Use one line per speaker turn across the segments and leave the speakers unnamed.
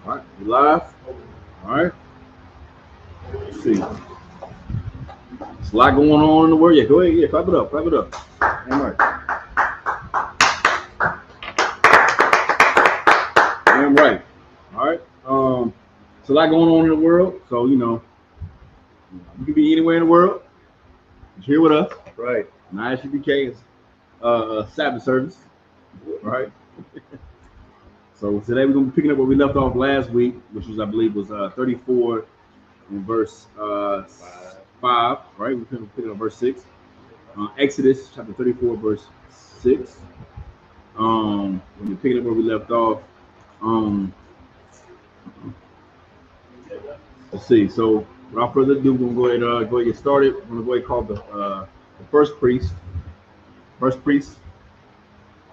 All right, we live. All right. Let's see. There's a lot going on in the world. Yeah, go ahead. Yeah, clap it up. Clap it up. All right. Damn right. All right. There's a lot going on in the world. So, you can be anywhere in the world. You're here with us. Right. And I.S.U.P.K is Sabbath service. Right. So today we're going to be picking up where we left off last week, which was, I believe, was 34 in verse 5. Right. We're going to pick up verse 6. Exodus chapter 34, verse 6. When we're picking up where we left off. Let's see. So without further ado, we're going to go ahead and get started. We're going to go ahead and call the first priest. First priest.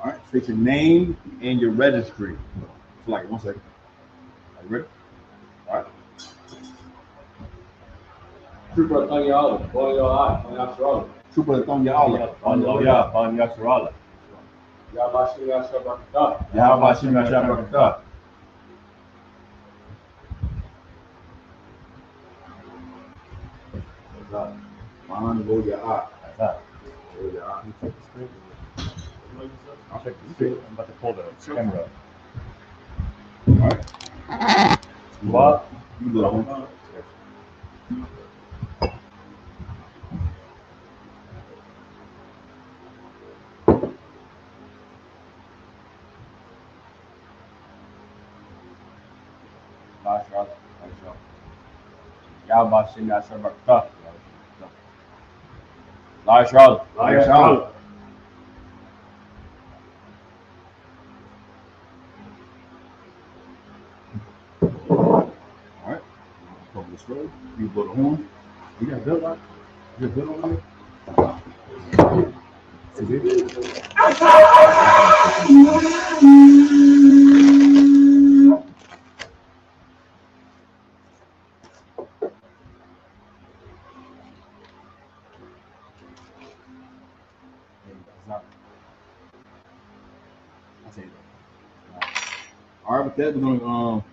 All right. State your name and your registry. So like 1 second. Are you ready? All right.
Trooper Tanyala, Boya, Tanyasrala.
Trooper Tanyala,
Boya, Tanyasrala. Yabashim Yashabakata.
Yabashim Yashabakata. Behind the Boya.
I'll take the screen. I'm about to pull the camera.
All right.
What?
You go.
Yabashim Yashabakata. Lashral.
Lashral. You blow the horn. You got a belt on? You got a belt on there? All right, with that, we're going to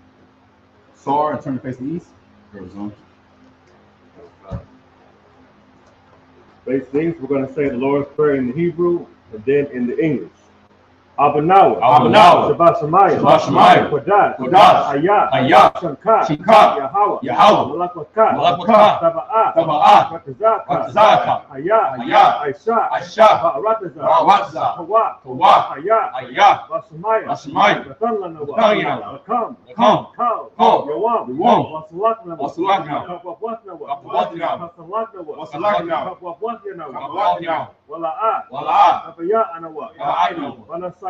SAR and turn the face to the east.
Base things, we're going to say the Lord's Prayer in the Hebrew and then in the English. Abanawa, Shabbat Shemayim, Kodash, Hayah, Shankar, Yahweh, Malakwakat, Taba'ah, Ratazaka, Hayah, Aisha, Ba'arataza, Hawa, Hayah, Bashamayim, Ratanlanawa, Lakam, Kal, Yawam, Wasalaknawa, Wasalaknawa, Wala'at, Abaya, Anawa,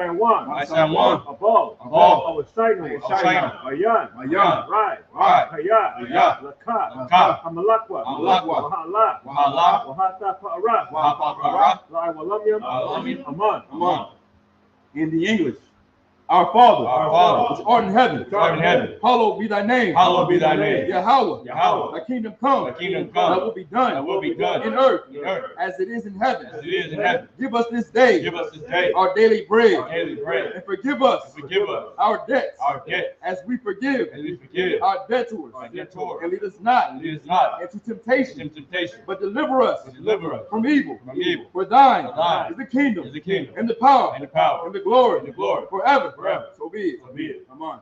Abal, Awashainu, Ayan, Right, Hayah, Lakat, Amalakwa, Wahala, Wahata Pa'arat, La'awalamyam, Aman.
In the English, our Father, which art in heaven, hallowed be thy name. Yahweh, thy kingdom come. Thy will be done in earth as it is in heaven. Give us this day our daily bread. And forgive us our debts as we forgive our debtors. And lead us not into temptation, but deliver us from evil. For thine is the kingdom and the power and the glory forever. So be it. Come on.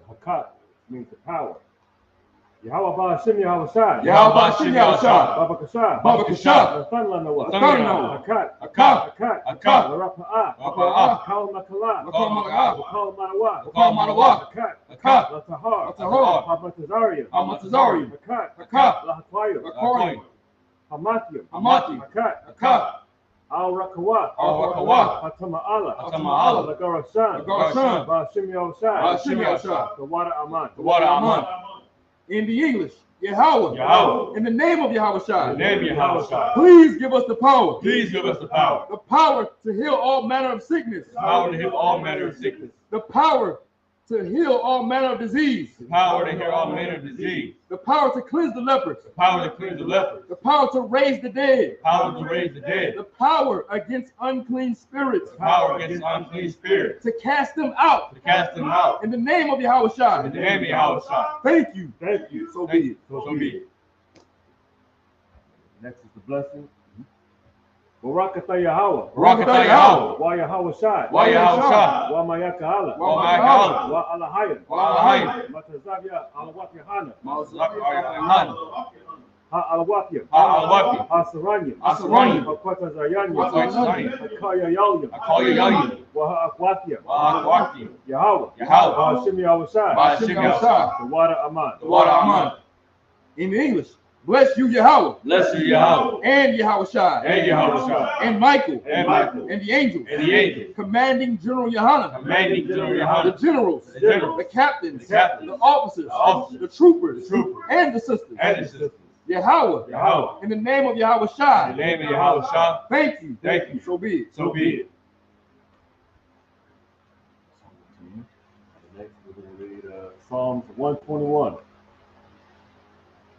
Hakat means the power. Yahweh Ba'ashim Yahushai. Babakashah. Nathanawa. Hakat. Larapa'ah. Kal Makala. Kal Manawa. Hakat. Latahar. Hamatazarian. Hakat. Lahatwayo. Hamathim. Hakat. Al-Rakawat. Hatama'ala. Lagarashan. Ba'ashim Yahushai. The water Aman. In the English, Yahweh. In the name of Yahushai. Please give us the power. The power to heal all manner of sickness. The power
to heal all manner of disease.
The power to heal all manner of disease.
The power to cleanse the lepers.
The power to cleanse the lepers.
The power to raise the dead.
The power to raise the dead.
The power against unclean spirits.
The power against unclean spirits.
To cast them out.
To cast them out.
In the name of Yahawashi.
In the name of Yahawashi.
Thank you.
Thank you.
So be it.
So be it.
Next is the blessing. Barakatah Yahweh.
Barakatah Yahweh.
Wa Yahawashi.
YAHANNA.
Wa Mayakahala.
YAHANNA.
Wa Alahayim.
YAHANNA.
Matazavya Alawat Yohana.
YAHANNA.
Ha Alawakim.
YAHANNA.
Ha Saranyim.
Saranyim.
Ha Kwatazayanyim.
Saranyim.
Ha Kaya Yalyim.
YAHANNA.
Wa Akwatyim.
YAHANNA.
Yahweh.
Yahweh.
Wa Hashem Yahawashi.
Hashem Yahawashi.
The water Aman.
The water Aman.
In English, bless you, Yahweh.
Bless you, Yahweh.
And Yahawashi.
And Yahawashi.
And Michael.
And Michael.
And the angels.
And the angels.
Commanding General Yahanna.
Commanding General
The
Yahanna.
generals.
The generals.
The captains.
The captains.
The officers.
The officers.
The troopers.
The troopers.
And the sisters.
And the sisters.
Yahweh.
Yahweh.
In the name of
In the
Yahawashi.
name of Yahawashi.
Thank you.
Thank you.
So be it.
So be it.
Next, we're going to read Psalms 121.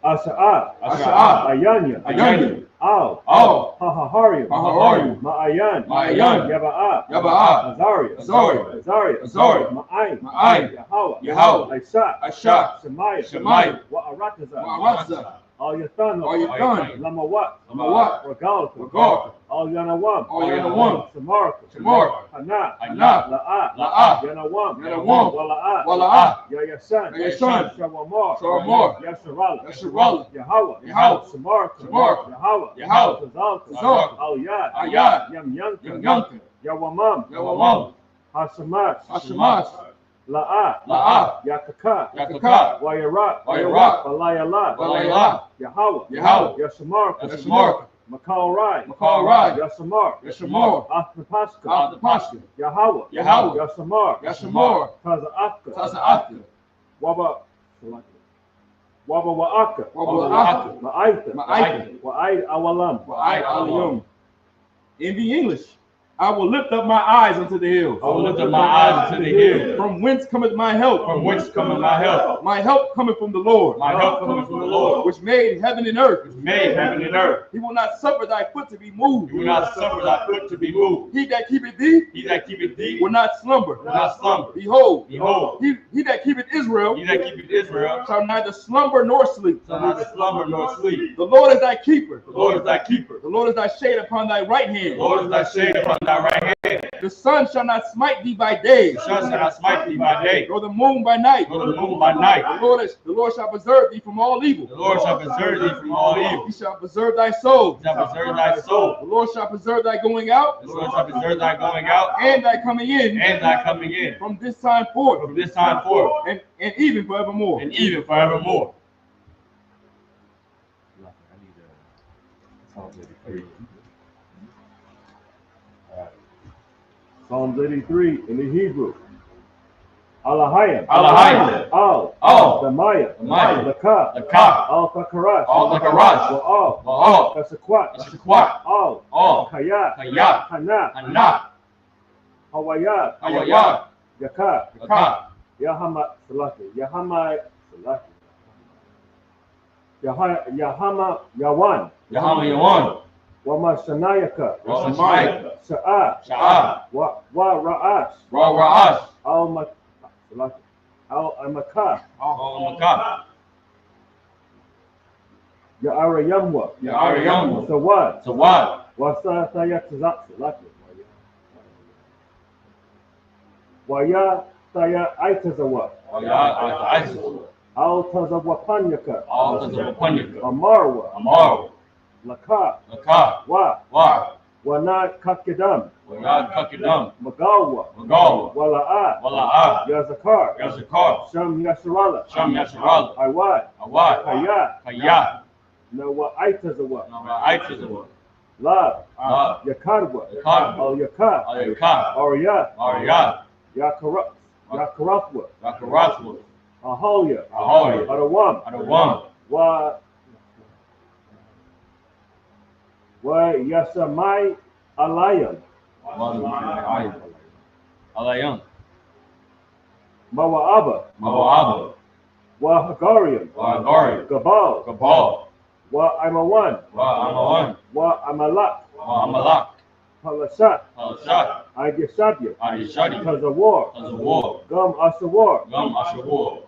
Asha'at.
Asha'at.
Ayanya.
Ayanya.
Al.
Al.
Hahaharim.
Hahaharim.
Ma'ayan.
Ma'ayan.
Yaba'at.
Yaba'at.
Azariah.
Azariah.
Azariah.
Azariah.
Ma'ayin.
Ma'ayin.
Yahweh.
Yahweh.
Ishak.
Ishak.
Shemaiah.
Shemaiah.
Wa'aratazah.
Wa'aratazah.
Al Yathan.
Al Yathan.
Lamawat.
Lamawat.
Regalka.
Regalka.
Al Yanawam.
Al Yanawam.
Samarka.
Samarka.
Hana.
Hana.
La'at.
La'at.
Yanawam.
Yanawam.
Wala'at.
Wala'at.
Yayasan.
Yayasan.
Shawamar.
Shawamar.
Yasharala.
Yasharala.
Yahweh.
Yahweh.
Samarka.
Samarka.
Yahweh.
Yahweh.
Tazalka.
Tazalka.
Al Yad.
Al Yad.
Yam Yanka.
Yam Yanka.
Yawamam.
Yawamam.
Hashamash.
Hashamash.
La'at.
La'at.
Yakaka.
Yakaka.
Wayarat.
Wayarat.
Balayalat.
Balayalat.
Yahweh.
Yahweh.
Yashamarka.
Yashamarka.
Makal Rai.
Makal Rai.
Yasamar.
Yashamar.
Athnapashka.
Athnapashka.
Yahweh.
Yahweh.
Yasamar.
Yashamar.
Taza'afka.
Taza'afka.
Waba. Waba Wa'aka.
Wa'aka.
Ma'aita.
Ma'aita.
Wa'aid Awalam.
Wa'ai alayum. In the English, I will lift up my eyes unto the hills.
I will lift up my eyes unto the hills.
From whence cometh my help?
From whence cometh my help?
My help cometh from the Lord.
My help cometh from the Lord,
which made heaven and earth.
which made heaven and earth.
He will not suffer thy foot to be moved.
You will not suffer thy foot to be moved.
He that keepeth thee
He that keepeth thee
will not slumber.
will not slumber.
Behold,
Behold,
he that keepeth Israel
he that keepeth Israel
shall neither slumber nor sleep.
shall neither slumber nor sleep.
The Lord is thy keeper.
The Lord is thy keeper.
The Lord is thy shade upon thy right
The
hand.
Lord is thy shade upon thy right hand.
The sun shall not smite thee by day,
The sun shall not smite thee by day,
nor the moon by night.
nor the moon by night.
The Lord shall preserve thee from all evil.
The Lord shall preserve thee from all evil.
He shall preserve thy soul.
He shall preserve thy soul.
The Lord shall preserve thy going out
The Lord shall preserve thy going out
and thy coming in
and thy coming in
from this time forth
from this time forth
and even forevermore.
and even forevermore.
Psalms 83 in the Hebrew. Alahayim.
Alahayim.
Al.
Al.
Damaya.
Damaya.
Laka.
Laka.
Al Takarash.
Al Takarash.
Wa'al.
Wa'al.
Kasakwat.
Shakwat.
Al.
Al.
Kayat.
Kayat.
Hana.
Hana.
Hawayat.
Hawayat.
Yaka.
Yaka.
Yahama. Salaki. Yahama. Salaki. Yahama. Yawan.
Yahama Yawan.
Wama Shanayaka.
Shamayaka.
Sha'a.
Sha'a.
Wa Ra'ash.
Ra'ash.
Al Amakah.
Al Makah.
Ya'arayamwa.
Ya'arayamwa.
Sawad.
Sawad.
Wasa Sayatazak. Waya Saya Aitazawa. Al Tazawapanyaka.
Al Tazawapanyaka.
Amarwa.
Amar.
Laka.
Laka.
Wa.
Wa.
Wana Kakidam.
Wayad Kakidam.
Magawa.
Magawa.
Wala'a.
Wala'a.
Yazakar.
Yazakar.
Sham Yasharala.
Sham Yasharala.
Iwad.
Awad.
Kaya.
Kaya.
Nawa Aitazawa.
Aitazawa.
La.
La.
Yakarwa.
Yakarwa.
Al Yaka.
Al Yaka.
Arya.
Arya.
Yakarapwa.
Rakaratwa.
Ahalya.
Ahalya.
Adawam.
Adawam.
Wa Yasamai Alayam.
Alayam.
Mawa'aba,
Mawa'aba,
Wahagarian,
Wahagarian,
Gabal,
Gabal,
Wa'amawan,
Wa'amawan,
Wa'amalak,
Wa'amalak,
Palashat,
Palashat,
Agishabya,
Ayishadi,
Tazawar,
Tazawar,
Gum Asawar,
Gum Ashawar,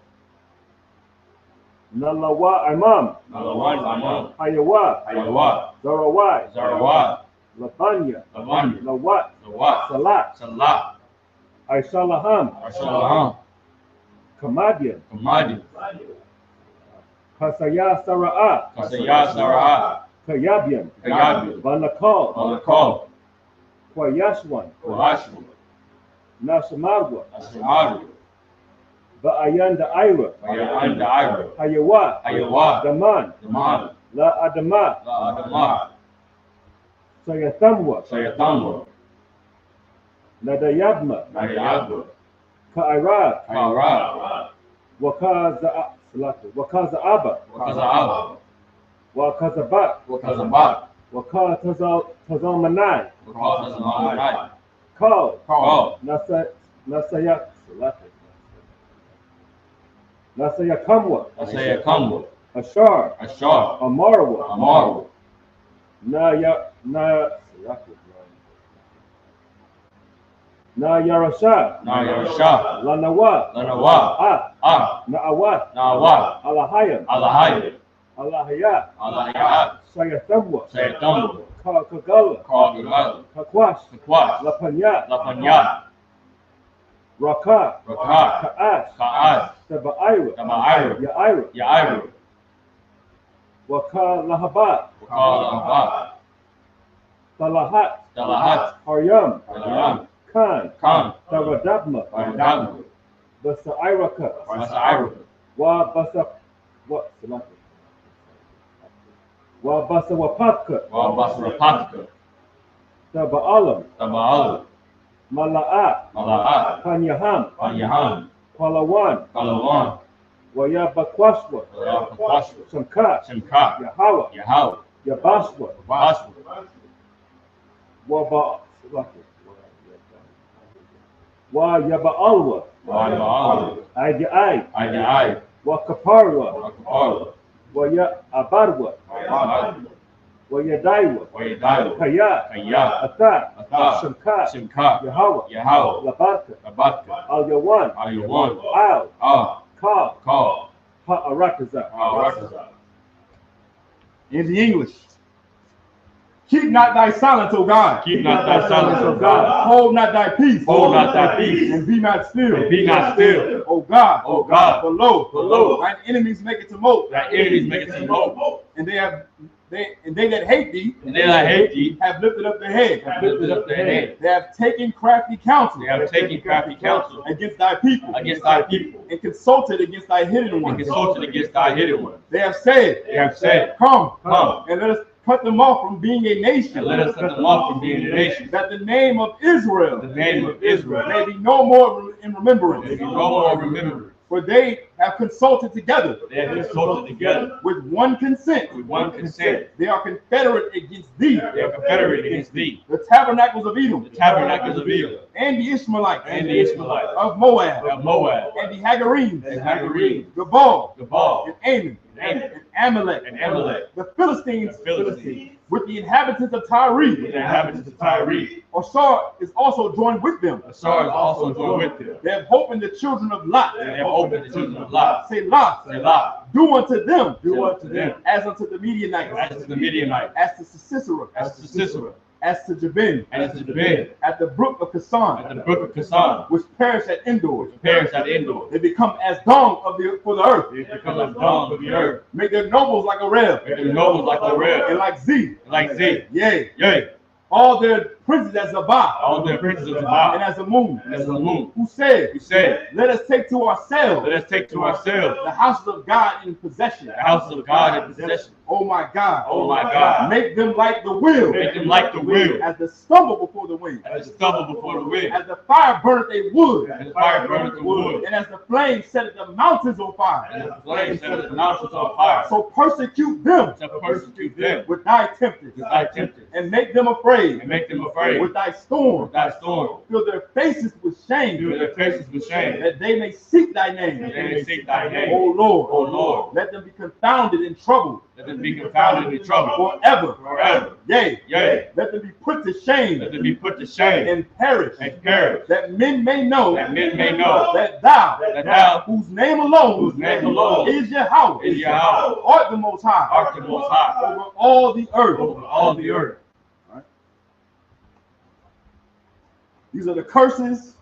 Nalawa Imam,
Nalawan Imam,
Hayawa,
Ayawa,
Zarawai,
Zarawat,
Labanya,
Lavanya,
Lawat,
Lawat,
Salat,
Salah,
Aishalaham,
Ashalaham,
Kamadian,
Kamadi,
Kasaya Sara'a,
Kasaya Sarah,
Kayabian,
Kayabi,
Vanakal,
Malakal,
Kwayashwan,
Kwashmu,
Nashamarwa,
Ashamari,
Ba'ayanda Ira,
Bayan Daira,
Hayawa,
Ayawa,
Daman,
Daman,
La Adama,
La Adama,
Sayathamwa,
Sayatamba,
Nadayabma,
Nayagwa,
Ka'ira,
Kaira,
Wakaza Aba,
Wakazaaba,
Wakazabat,
Wakazabat,
Wakatazalmanai,
Wakazamanai,
Kal,
Kal,
Nasayakamwa,
Asayakamwa,
Ashar,
Ashar,
Amarwa,
Amaru,
Nayarasha,
Nayarasha,
Lanawa,
Lanawa,
Naawat,
Nawat,
Alahayam,
Alahayat,
Alahayat,
Alahayat,
Sayathamwa,
Sayatamba,
Kagala,
Kagagal,
Kakwash,
Kakwas,
Lapanyat,
Lapanyat,
Raka,
Rakar,
Ka'ash,
Ka'az,
Taba'ira,
Tamaira,
Ya'ira,
Yaira,
Waka Lahabat,
Wakalabat,
Talahat,
Dalahat,
Haryam,
Alam,
Khan,
Khan,
Taradabma,
Baradagma,
Basairaka,
Basaira,
Wabasawapatka,
Wabasrapatka,
Taba'alam,
Taba'al,
Mala'at,
Mala'at,
Panyaham,
Panyahan,
Palawan,
Palawan,
Wayabakwashwa,
Wayapapashwa,
Shamkat,
Shimka,
Yahawa,
Yahal,
Yabaswa,
Baswa,
Yaba'alwa,
Wayaba'al,
Agai,
Ayai,
Wakaparwa,
Wakaparwa,
Abarwa,
Wayabad,
Wayadaiwa,
Wayadaiwa,
Kaya,
Kaya,
Atat,
Ata,
Shamkat,
Shimka,
Yahawa,
Yahal,
Labarka,
Abatka,
Al Yawan,
Ayawan,
Al, Kal,
Kal,
Ha'arakaza.
Arakaza.
In the English. Keep not thy silence, O God.
Keep not thy silence, O God.
Hold not thy peace.
Hold not thy peace.
And be not still.
And be not still.
O God.
O God.
Below. Thine enemies make it to moat.
Thy enemies make it to know.
And they that hate thee.
And they that hate thee
Have lifted up their head.
have lifted up their head.
They have taken crafty counsel.
They have taken crafty counsel
Against thy people.
against thy people.
And consulted against thy hidden
And
ones.
consulted against thy hidden ones.
They have said.
They have said,
Come.
Come.
And let us cut them off from being a nation.
And let us cut them off from being a nation.
That the name of Israel
The name of Israel
may be no more in remembrance.
may be no more remembered.
For they have consulted together
They have consulted together
with one consent.
with one consent.
They are confederate against thee,
They are confederate against thee,
the tabernacles of Edom,
the tabernacles of Edom,
and the Ishmaelites,
and the Ishmaelites,
of Moab,
of Moab,
and the Hagarenes,
and Hagarenes,
Gabal,
Gabal,
and Ammon,
and
and Amalek,
and Amalek,
the Philistines,
the Philistines,
with the inhabitants of Tyre.
with the inhabitants of Tyre.
Ashar is also joined with them.
Assar is also joined with them.
They have hope in the children of Lot.
They have opened the children of Lot.
Say Lot,
Selah.
do unto them,
Do unto them
as unto the Midianites,
as to the Midianites,
as to Sisera,
as to Sisera,
as to Jabin,
as to Jabin,
at the brook of
at
Kasan,
the brook of Kasan,
which perish at Endor.
which perished at Endor.
They become as dung for the earth.
They become as dung of the earth.
Make their nobles like a rail,
Make their nobles like a
and
rail,
like Z.
and like thee.
Yea,
Yea,
all their princes as Zabah,
all their princes of
and
Sabbath,
as the moon,
and as the moon,
who said,
who said,
let us take to ourselves
let us take to ourselves
the houses of God in possession.
the house of God in possession.
Oh my God.
Oh my God.
Make them like the wheel.
Make them like the wheel.
As the stumble before the wind.
As the stubble before the wind.
As the fire burneth a wood.
As the fire burneth the wood.
And as the flame setteth the mountains on fire.
And as the flame setteth the mountains on fire.
So persecute them.
So persecute them
With thy tempest.
with thy tempest.
And make them afraid.
And make them afraid
With thy storm.
with thy storm.
Fill their faces with shame.
Fill their faces with shame.
That they may seek thy name.
That they may seek thy name.
O Lord.
O Lord.
Let them be confounded and troubled.
Let them be confounded in trouble.
Forever.
Forever.
Yea.
Yea.
Let them be put to shame.
Let them be put to shame.
And perish.
And perish.
That men may know.
That men may know.
That thou.
That thou.
Whose name alone.
Whose name alone.
Is Yahweh.
Is Yahweh.
Art the most high.
Art the most high.
Over all the earth.
Over all the earth.
Right. These are the curses.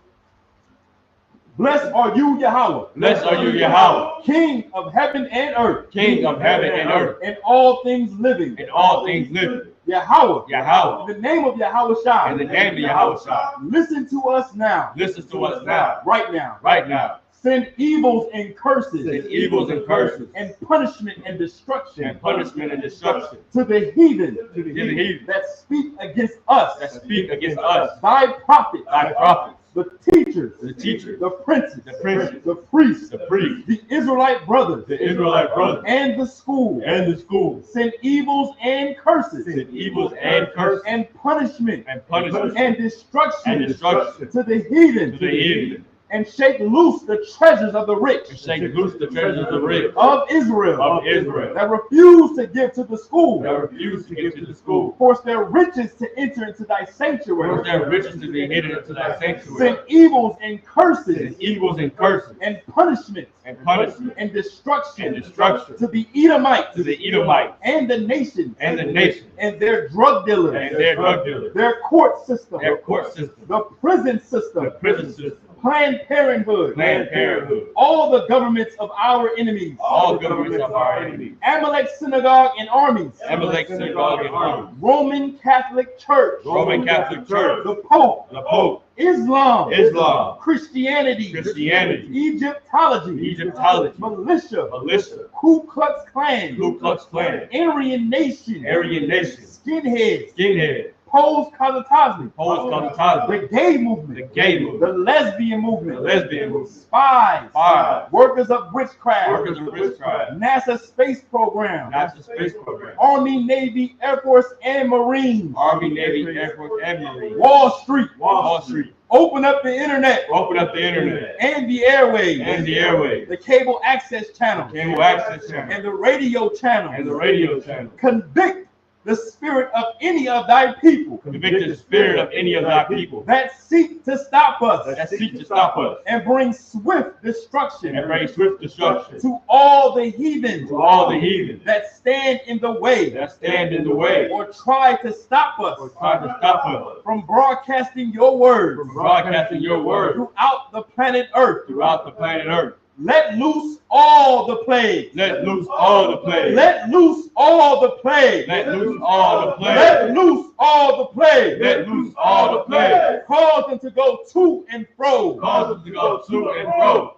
Blessed are you, Yahweh.
Blessed are you, Yahweh.
King of heaven and earth.
King of heaven and earth.
And all things living.
And all things living.
Yahweh.
Yahweh.
In the name of Yahweh Shai.
In the name of Yahweh Shai.
Listen to us now.
Listen to us now.
Right now.
Right now.
Send evils and curses.
Send evils and curses.
And punishment and destruction.
And punishment and destruction.
To the heathen.
To the heathen.
That speak against us.
That speak against us.
Thy prophets.
Thy prophets.
The teachers.
The teachers.
The princes.
The princes.
The priests.
The priests.
The Israelite brothers.
The Israelite brothers.
And the schools.
And the schools.
Send evils and curses.
Send evils and curses.
And punishment.
And punishment.
And destruction.
And destruction.
To the heathen.
To the heathen.
And shake loose the treasures of the rich.
And shake loose the treasures of the rich.
Of Israel.
Of Israel.
That refuse to give to the school.
That refuse to give to the school.
Force their riches to enter into thy sanctuary.
Force their riches to be hidden into thy sanctuary.
Send evils and curses.
Send evils and curses.
And punishments.
And punishment.
And destruction.
And destruction.
To the Edomites.
To the Edomites.
And the nations.
And the nations.
And their drug dealers.
And their drug dealers.
Their court system.
Their court system.
The prison system.
The prison system.
Planned Parenthood.
Planned Parenthood.
All the governments of our enemies.
All governments of our enemies.
Amalek synagogue and armies.
Amalek synagogue and armies.
Roman Catholic Church.
Roman Catholic Church.
The Pope.
The Pope.
Islam.
Islam.
Christianity.
Christianity.
Egyptology.
Egyptology.
Militia.
Militia.
Ku Klux Klan.
Ku Klux Klan.
Aryan Nation.
Aryan Nation.
Skinheads.
Skinhead.
Pose Kamikaze.
Pose Kamikaze.
The gay movement.
The gay movement.
The lesbian movement.
The lesbian movement.
Spies.
Spies.
Workers of witchcraft.
Workers of witchcraft.
NASA space program.
NASA space program.
Army, Navy, Air Force, and Marines.
Army, Navy, Air Force, and Marines.
Wall Street.
Wall Street.
Open up the internet.
Open up the internet.
And the airwaves.
And the airwaves.
The cable access channel.
Cable access channel.
And the radio channel.
And the radio channel.
Convict the spirit of any of thy people.
Convict the spirit of any of thy people.
That seek to stop us.
That seek to stop us.
And bring swift destruction.
And bring swift destruction.
To all the heathen.
To all the heathen.
That stand in the way.
That stand in the way.
Or try to stop us.
Or try to stop us.
From broadcasting your word.
From broadcasting your word.
Throughout the planet Earth.
Throughout the planet Earth.
Let loose all the plagues.
Let loose all the plagues.
Let loose all the plagues.
Let loose all the plagues.
Let loose all the plagues.
Let loose all the plagues.
Cause them to go to and fro.
Cause them to go to and fro.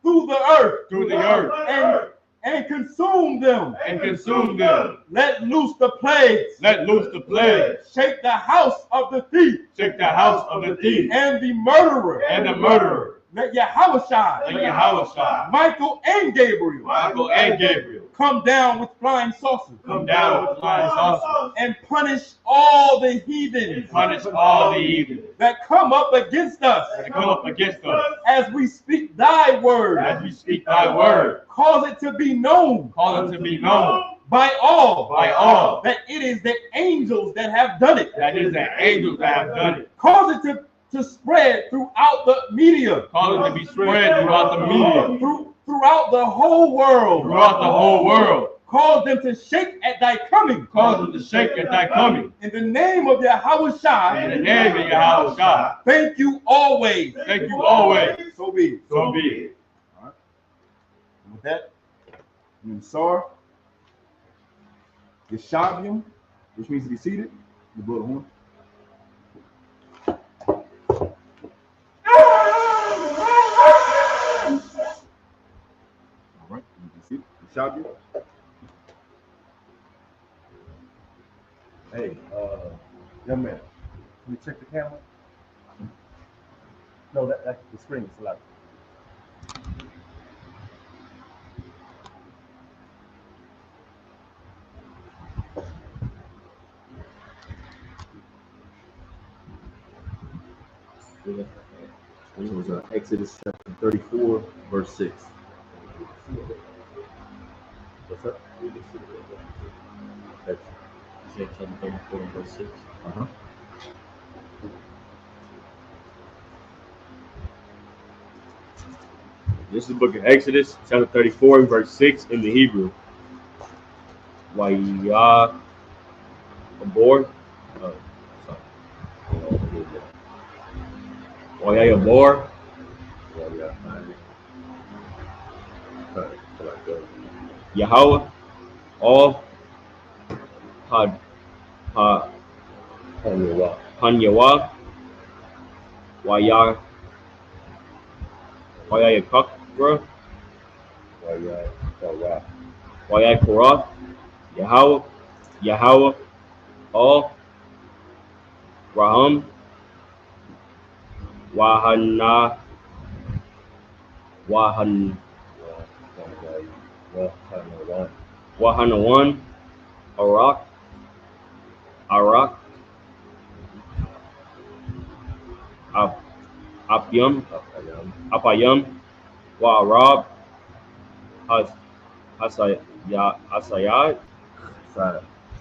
Through the earth.
Through the earth.
And consume them.
And consume them.
Let loose the plagues.
Let loose the plagues.
Shake the house of the thief.
Shake the house of the thief.
And the murderer.
And the murderer.
Let Yahweh Shai.
Let Yahweh Shai.
Michael and Gabriel.
Michael and Gabriel.
Come down with flying saucers.
Come down with flying saucers.
And punish all the heathen.
And punish all the heathen.
That come up against us.
That come up against us.
As we speak thy word.
As we speak thy word.
Cause it to be known.
Cause it to be known.
By all.
By all.
That it is the angels that have done it.
That it is the angels that have done it.
Cause it to spread throughout the media.
Cause it to be spread throughout the media.
Throughout the whole world.
Throughout the whole world.
Cause them to shake at thy coming.
Cause them to shake at thy coming.
In the name of Yahweh Shai.
In the name of Yahweh Shai.
Thank you always.
Thank you always.
So be it.
So be it.
All right. And with that, I'm Sar, Yeshavium, which means to be seated. The blow the horn. All right, you can see it. Yeshavium.
Hey, young man, can you check the camera? No, that's the screen is loud.
It was Exodus chapter 34, verse 6.
What's that?
Exodus chapter 34, verse 6.
Uh-huh.
This is the book of Exodus, chapter 34, verse 6 in the Hebrew. YAHANNA. YAHANNA. Yahweh, all Hanyawa, YAHUPK, YAHKORA, Yahweh, all Raham, YAHANNA, YAHANNA, Arak, Apayam, Wa'arab, Hasayad,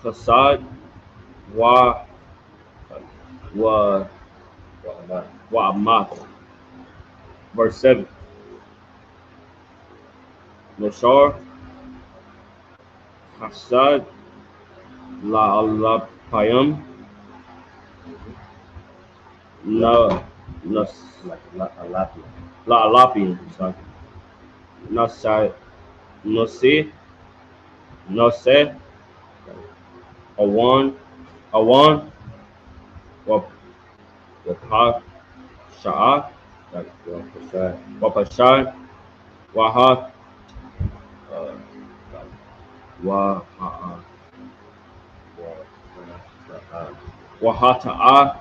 Hasad, Wa'amat. Verse 7. Noshar, Hasad, La'alapayam, La'alapian, Nose, Awan, Wapasha'at, Waha, Wahata'a,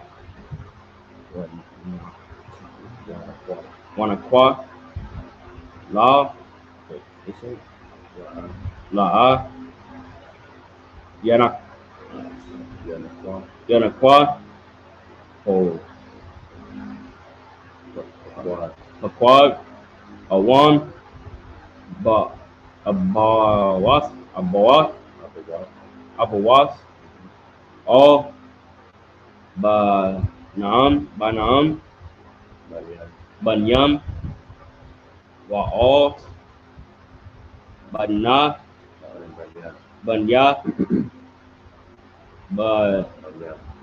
Wanakwa, La'a, Yanakwa, Paquad, Awan, Abawas, all Banam, Banyam, Wa'al, Banya,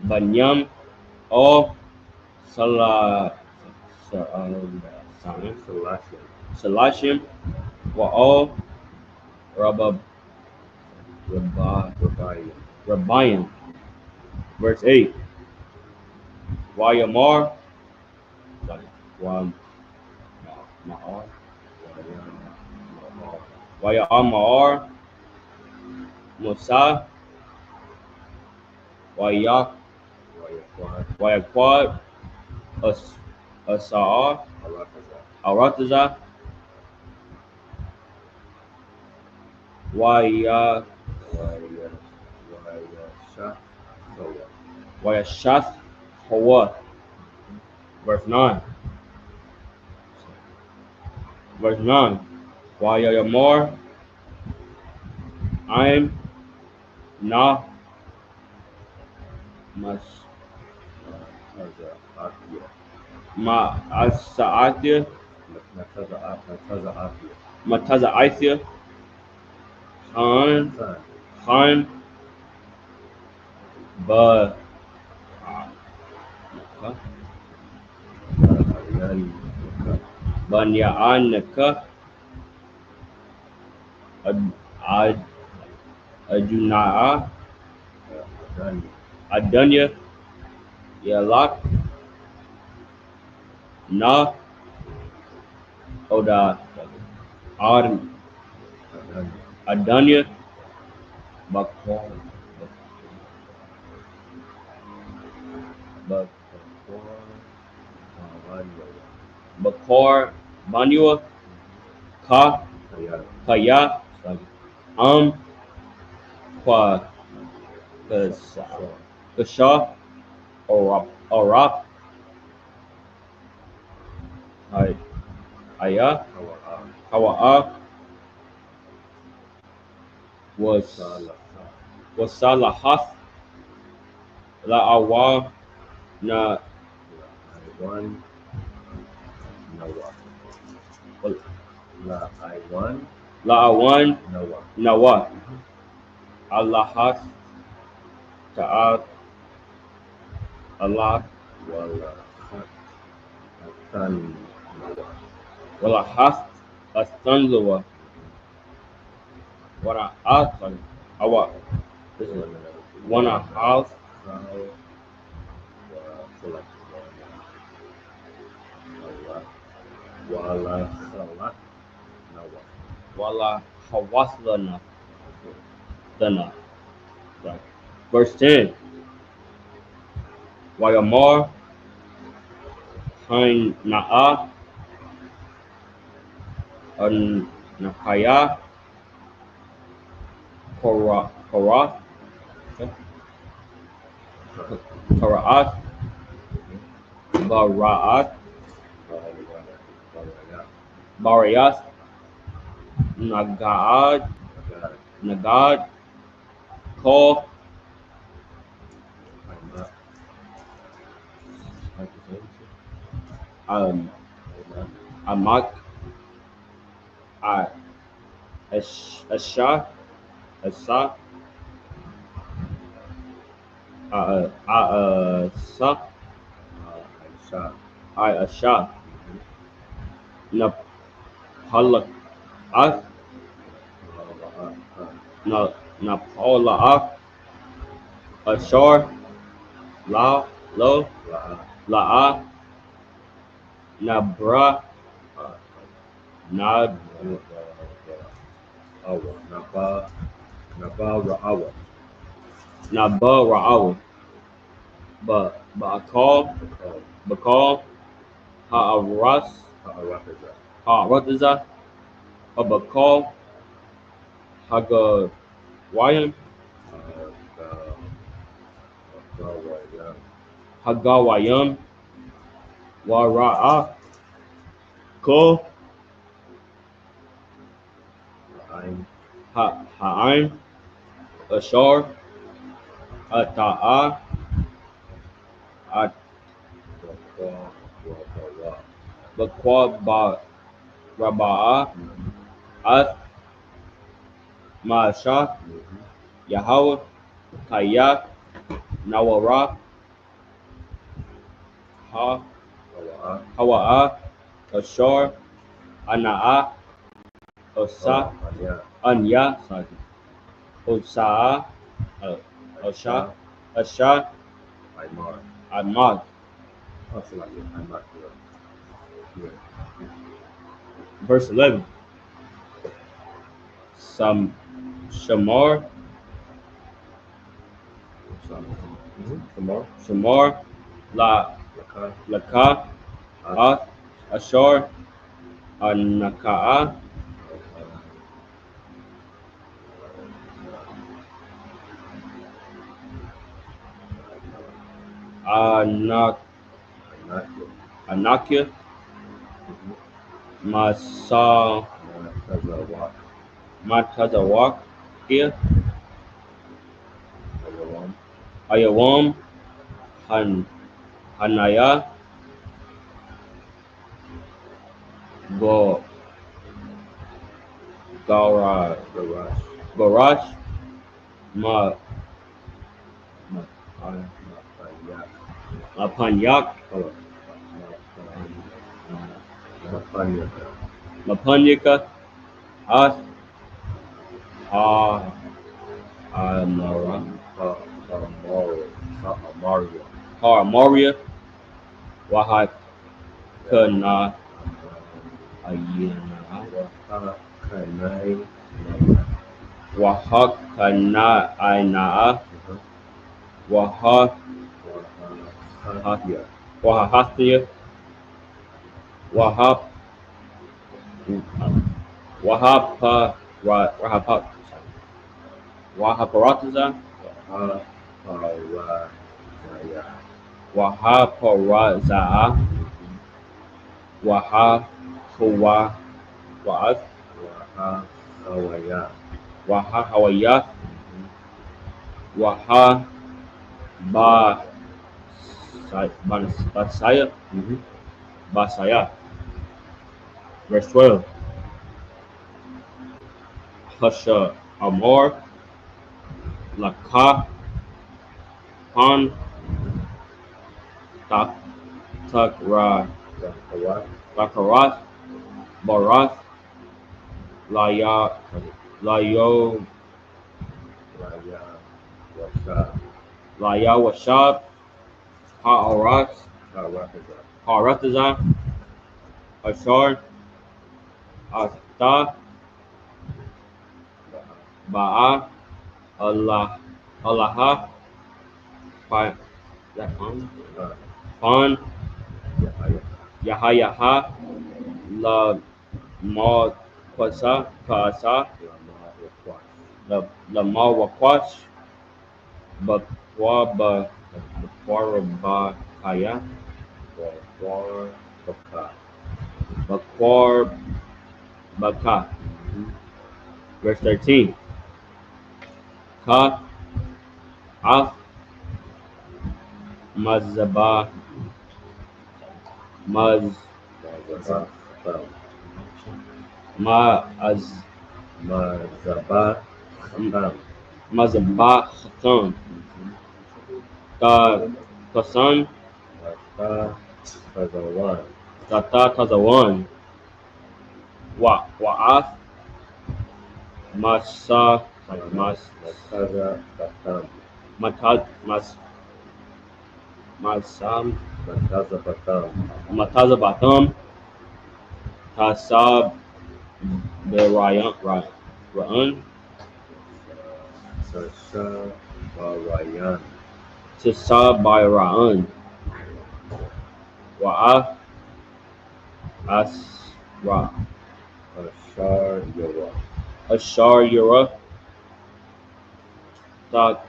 Banyam, all Salashim, Wa'al, Rabbaim. Verse 8. Wayamar, Wayamar, Musa, Wayaquad, Asar, Arataza, Wayashath, Hawa. Verse 9. Wayamar, I'm Na Asaatia, Matazaatia, Khan, Banyaanaka, Adunaa, Adunya, Yalak, Na, Oda, Adunya, Bakar Manua Ka Kaya Kwa Kasha Orap Aya Hawa'a was Salahath La'awa Na La'awan Nawa Allahat Ta'at Allah Walahath Astanzawa Wara'atan Awa Wana House Wala Hawaslana Dana. Verse 10. Wayamar Hain Na'a An Nakaya Kora'at Barayat Nagad Ko Amak Asha Asa Asha Napalak Napola'ak Ashar La'a Nabra Nad Naba Ra'awa Bakal Ha'aratiza Habakal Hagawayam Hagawayam Wara'a Ko Ha'ain Ashar Ata'a At Bakwa Raba'a At Ma'asha Yahweh Kaya Nawara Hawa'a Ashar Ana'a Osa Anya Osa'a Asha Ahmad. Verse 11. Shamar Laka Ashar Anaka'a Anakia Matazawakia Ayawam Hanaya Garash Mapanyak Mapanyaka As Maria Wahakana Wahakana Aina YAHANNA, Wahap, Wahapa, Wahaparataza, Wahaparaza, Wahahawa, Wahahawaya, Basaya. Verse 12. Hasha Amor, Laka, Han, Takra, Takarat, Barath, Layo, Laya Washab, Ha'arat, Ha'aratazah, Ashar, Asta, Ba'a, Allah, Pan, Yahayaha, La Makwasa, La Mawakwash, Bakwaba, Bakwarabakaya, Bakwarbaka. Verse 13. Ka, Af, Mazaba, Maz, Maz, Mazaba, Khatam, Kasan, Tata, Tazawan, Wa'af, Masa, Masam, Matazabatam, Tasab, Ra'an, Tasab by Ra'an, Wa'af, Asra, Ashar Yura, Tak,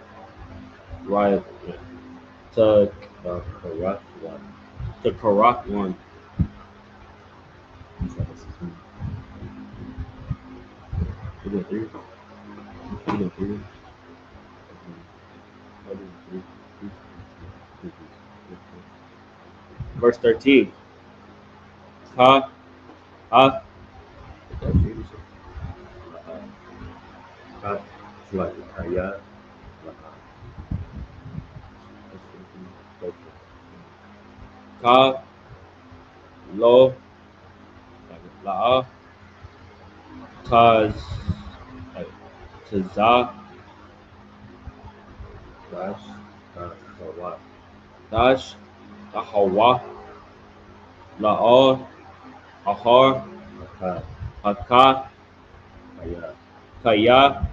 right, to corrupt one. Verse 13. Ka, Af, Ka, Lo, La'a, Taz, Tazah, Dash, Tahawa, La'a, Ahar, Haka, Kaya,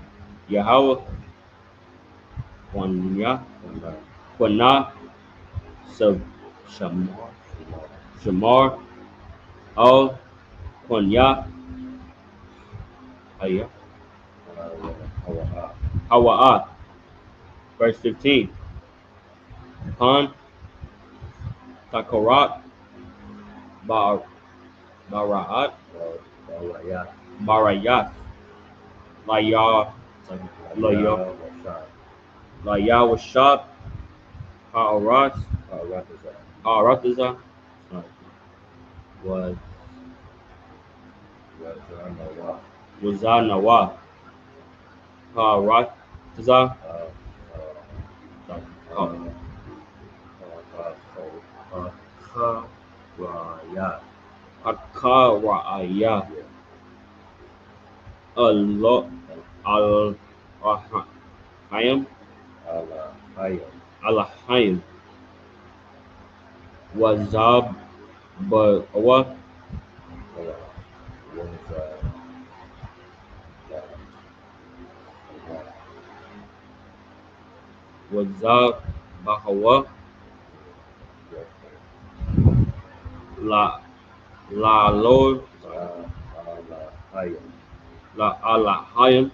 Yahweh, Quana, Shamar, Al, Quanya, Aya, Hawa'a. Verse 15. Han, Takarat, Bara'at, Barayat, Laya, Laya Washab, Ha'arat, Ha'arataza, Wazanawa, Ha'arataza, Hakara'aya, Al-Rahayim, Alahayim, Wazab, Bawa, Wazab, Bahawa, La Lord, La Alahayim,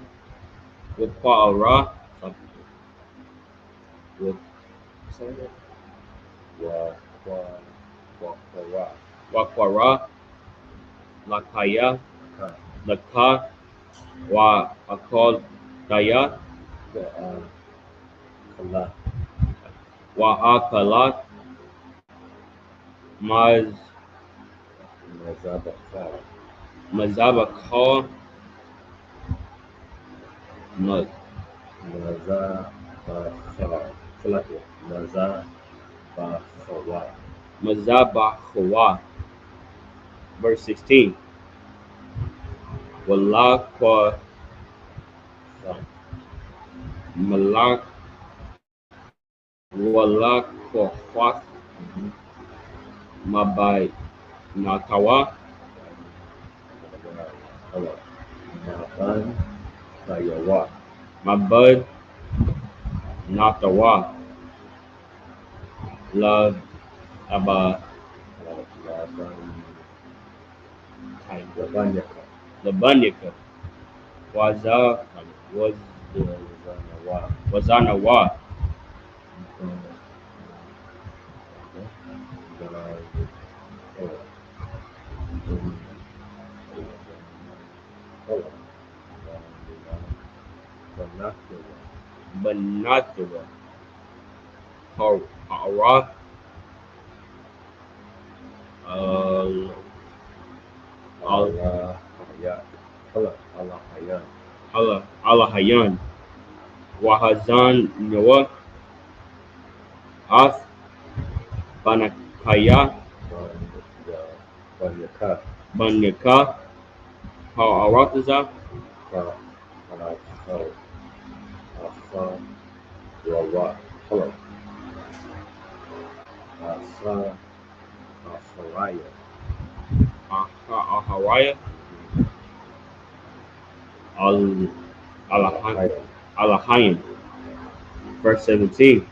Wapara, Wakwara, Lakaya, Laka, Wa Akal Daya, Wa Akalat, Mazabakal, Mazabahawa. Verse 16. Walakwa Malak Walakwa Mabai Natawa Mabud Natawa Love Abba Labanyaka Wazanawa Banatawa Hara Alahayan Wahazan Noah Ath Banakaya Banyaka Ha'arataza Aharaya Alahayim. Verse 17.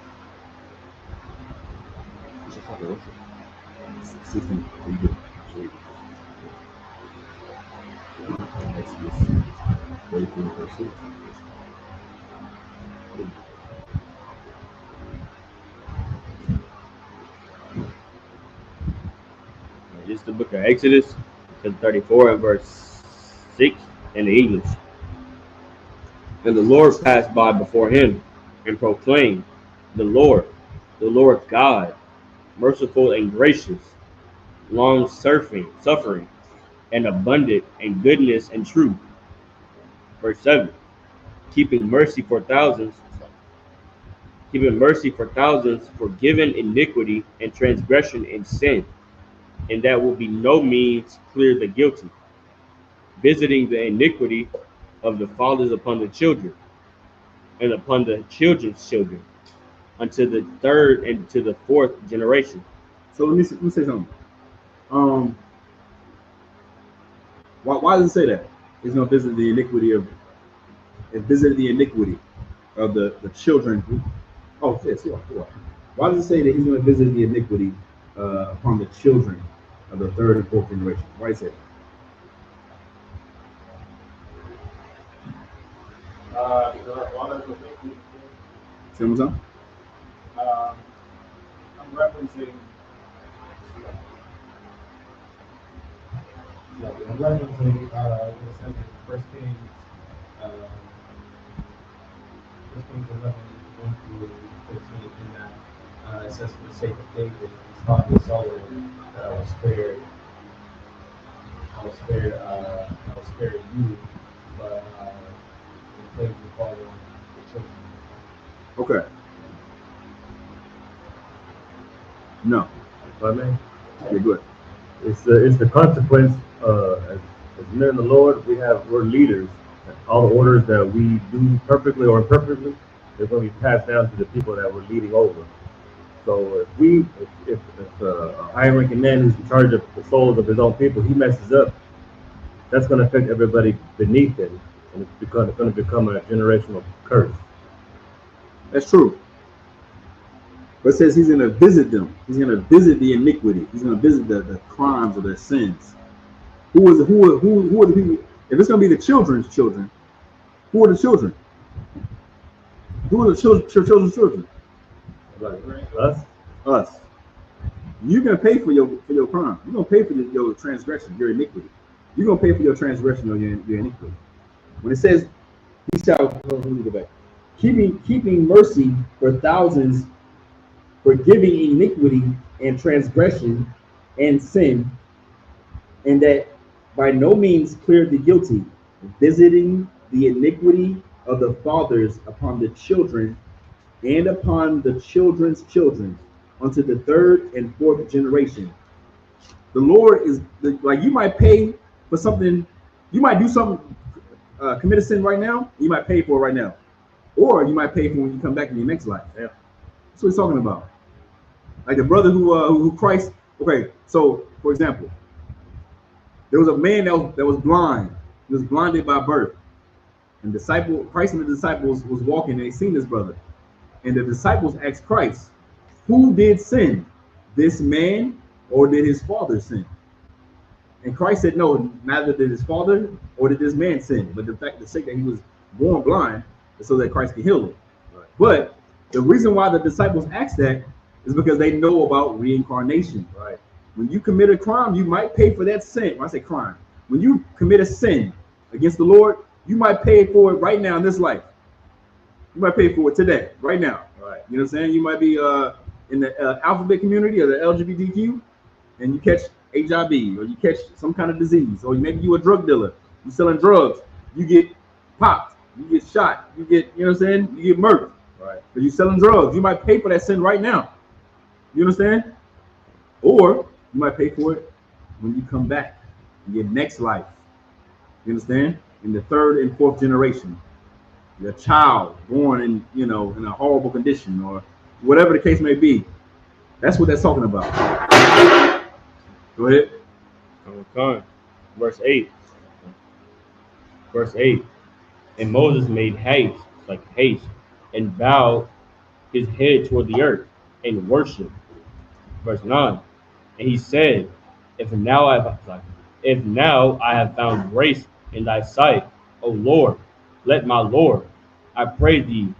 This is the book of Exodus, chapter 34 and verse 6 in the English. And the Lord passed by before him and proclaimed, the Lord God, merciful and gracious, long suffering, and abundant in goodness and truth. Verse 7, keeping mercy for thousands, forgiving iniquity and transgression and sin, and that will be no means clear the guilty, visiting the iniquity of the fathers upon the children, and upon the children's children, unto the third and to the fourth generation.
So let me say something. Why does it say that? He's going to visit the iniquity of the children. Oh, yes, yeah. Why does it say that he's going to visit the iniquity upon the children of the third and fourth generation? Why does it say that? Say one more time.
I'm referencing. I'm referencing First Kings 11, 1 through 15, in that it says, for the sake of David, he taught his soul that I was spared you, but the plague will fall on the children.
Okay. No.
Yeah, good. It's the consequence. As men in the Lord, we're leaders. All the orders that we do perfectly or imperfectly, they're going to be passed down to the people that we're leading over. So if a high-ranking man who's in charge of the souls of his own people, he messes up, that's going to affect everybody beneath him, and it's going to become a generational curse.
That's true. But it says he's going to visit them. He's going to visit the iniquity. He's going to visit the crimes of their sins. Who are the people? If it's going to be the children's children, who are the children? Who are the children's children?
Us.
Us. You're going to pay for your crime. You're going to pay for your transgression, your iniquity. You're going to pay for your transgression or your iniquity. When it says, he shall, let me go back. Keeping mercy for thousands, forgiving iniquity and transgression and sin, and that by no means clear the guilty, visiting the iniquity of the fathers upon the children and upon the children's children unto the third and fourth generation. The Lord is like, you might pay for something, you might do something, commit a sin right now, you might pay for it right now. Or you might pay for when you come back in your next life. Yeah. That's what he's talking about. Like the brother who Christ, okay, so for example, there was a man that was blind. He was blinded by birth. And Christ and the disciples was walking and they seen this brother. And the disciples asked Christ, who did sin? This man or did his father sin? And Christ said, no, neither did his father or did this man sin. But the sake that he was born blind is so that Christ can heal him. Right. But the reason why the disciples asked that is because they know about reincarnation. Right. When you commit a crime, you might pay for that sin. When I say crime, when you commit a sin against the Lord, you might pay for it right now in this life. You might pay for it today, right now. Right. You know what I'm saying? You might be in the alphabet community or the LGBTQ, and you catch HIV, or you catch some kind of disease, or maybe you a drug dealer, you selling drugs, you get popped, you get shot, you get, you know what I'm saying? You get murdered. Right. But you selling drugs, you might pay for that sin right now. You understand? Or you might pay for it when you come back in your next life. You understand? In the third and fourth generation. Your child born in, you know, in a horrible condition or whatever the case may be. That's what that's talking about. Go ahead.
Okay. Verse 8. Verse 8. And Moses made haste, and bowed his head toward the earth and worshiped. Verse 9. And he said, If now I have found grace in thy sight, O Lord, let my Lord, I pray thee,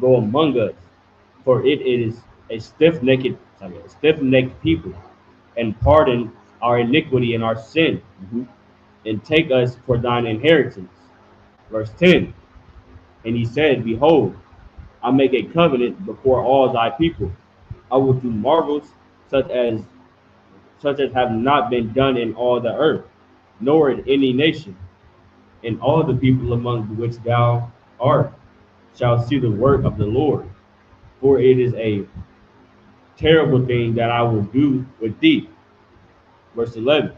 go among us, for it is a stiff-necked people, and pardon our iniquity and our sin, and take us for thine inheritance. Verse 10. And he said, Behold, I make a covenant before all thy people. I will do marvels such as have not been done in all the earth, nor in any nation. And all the people among which thou art shall see the work of the Lord. For it is a terrible thing that I will do with thee. Verse 11.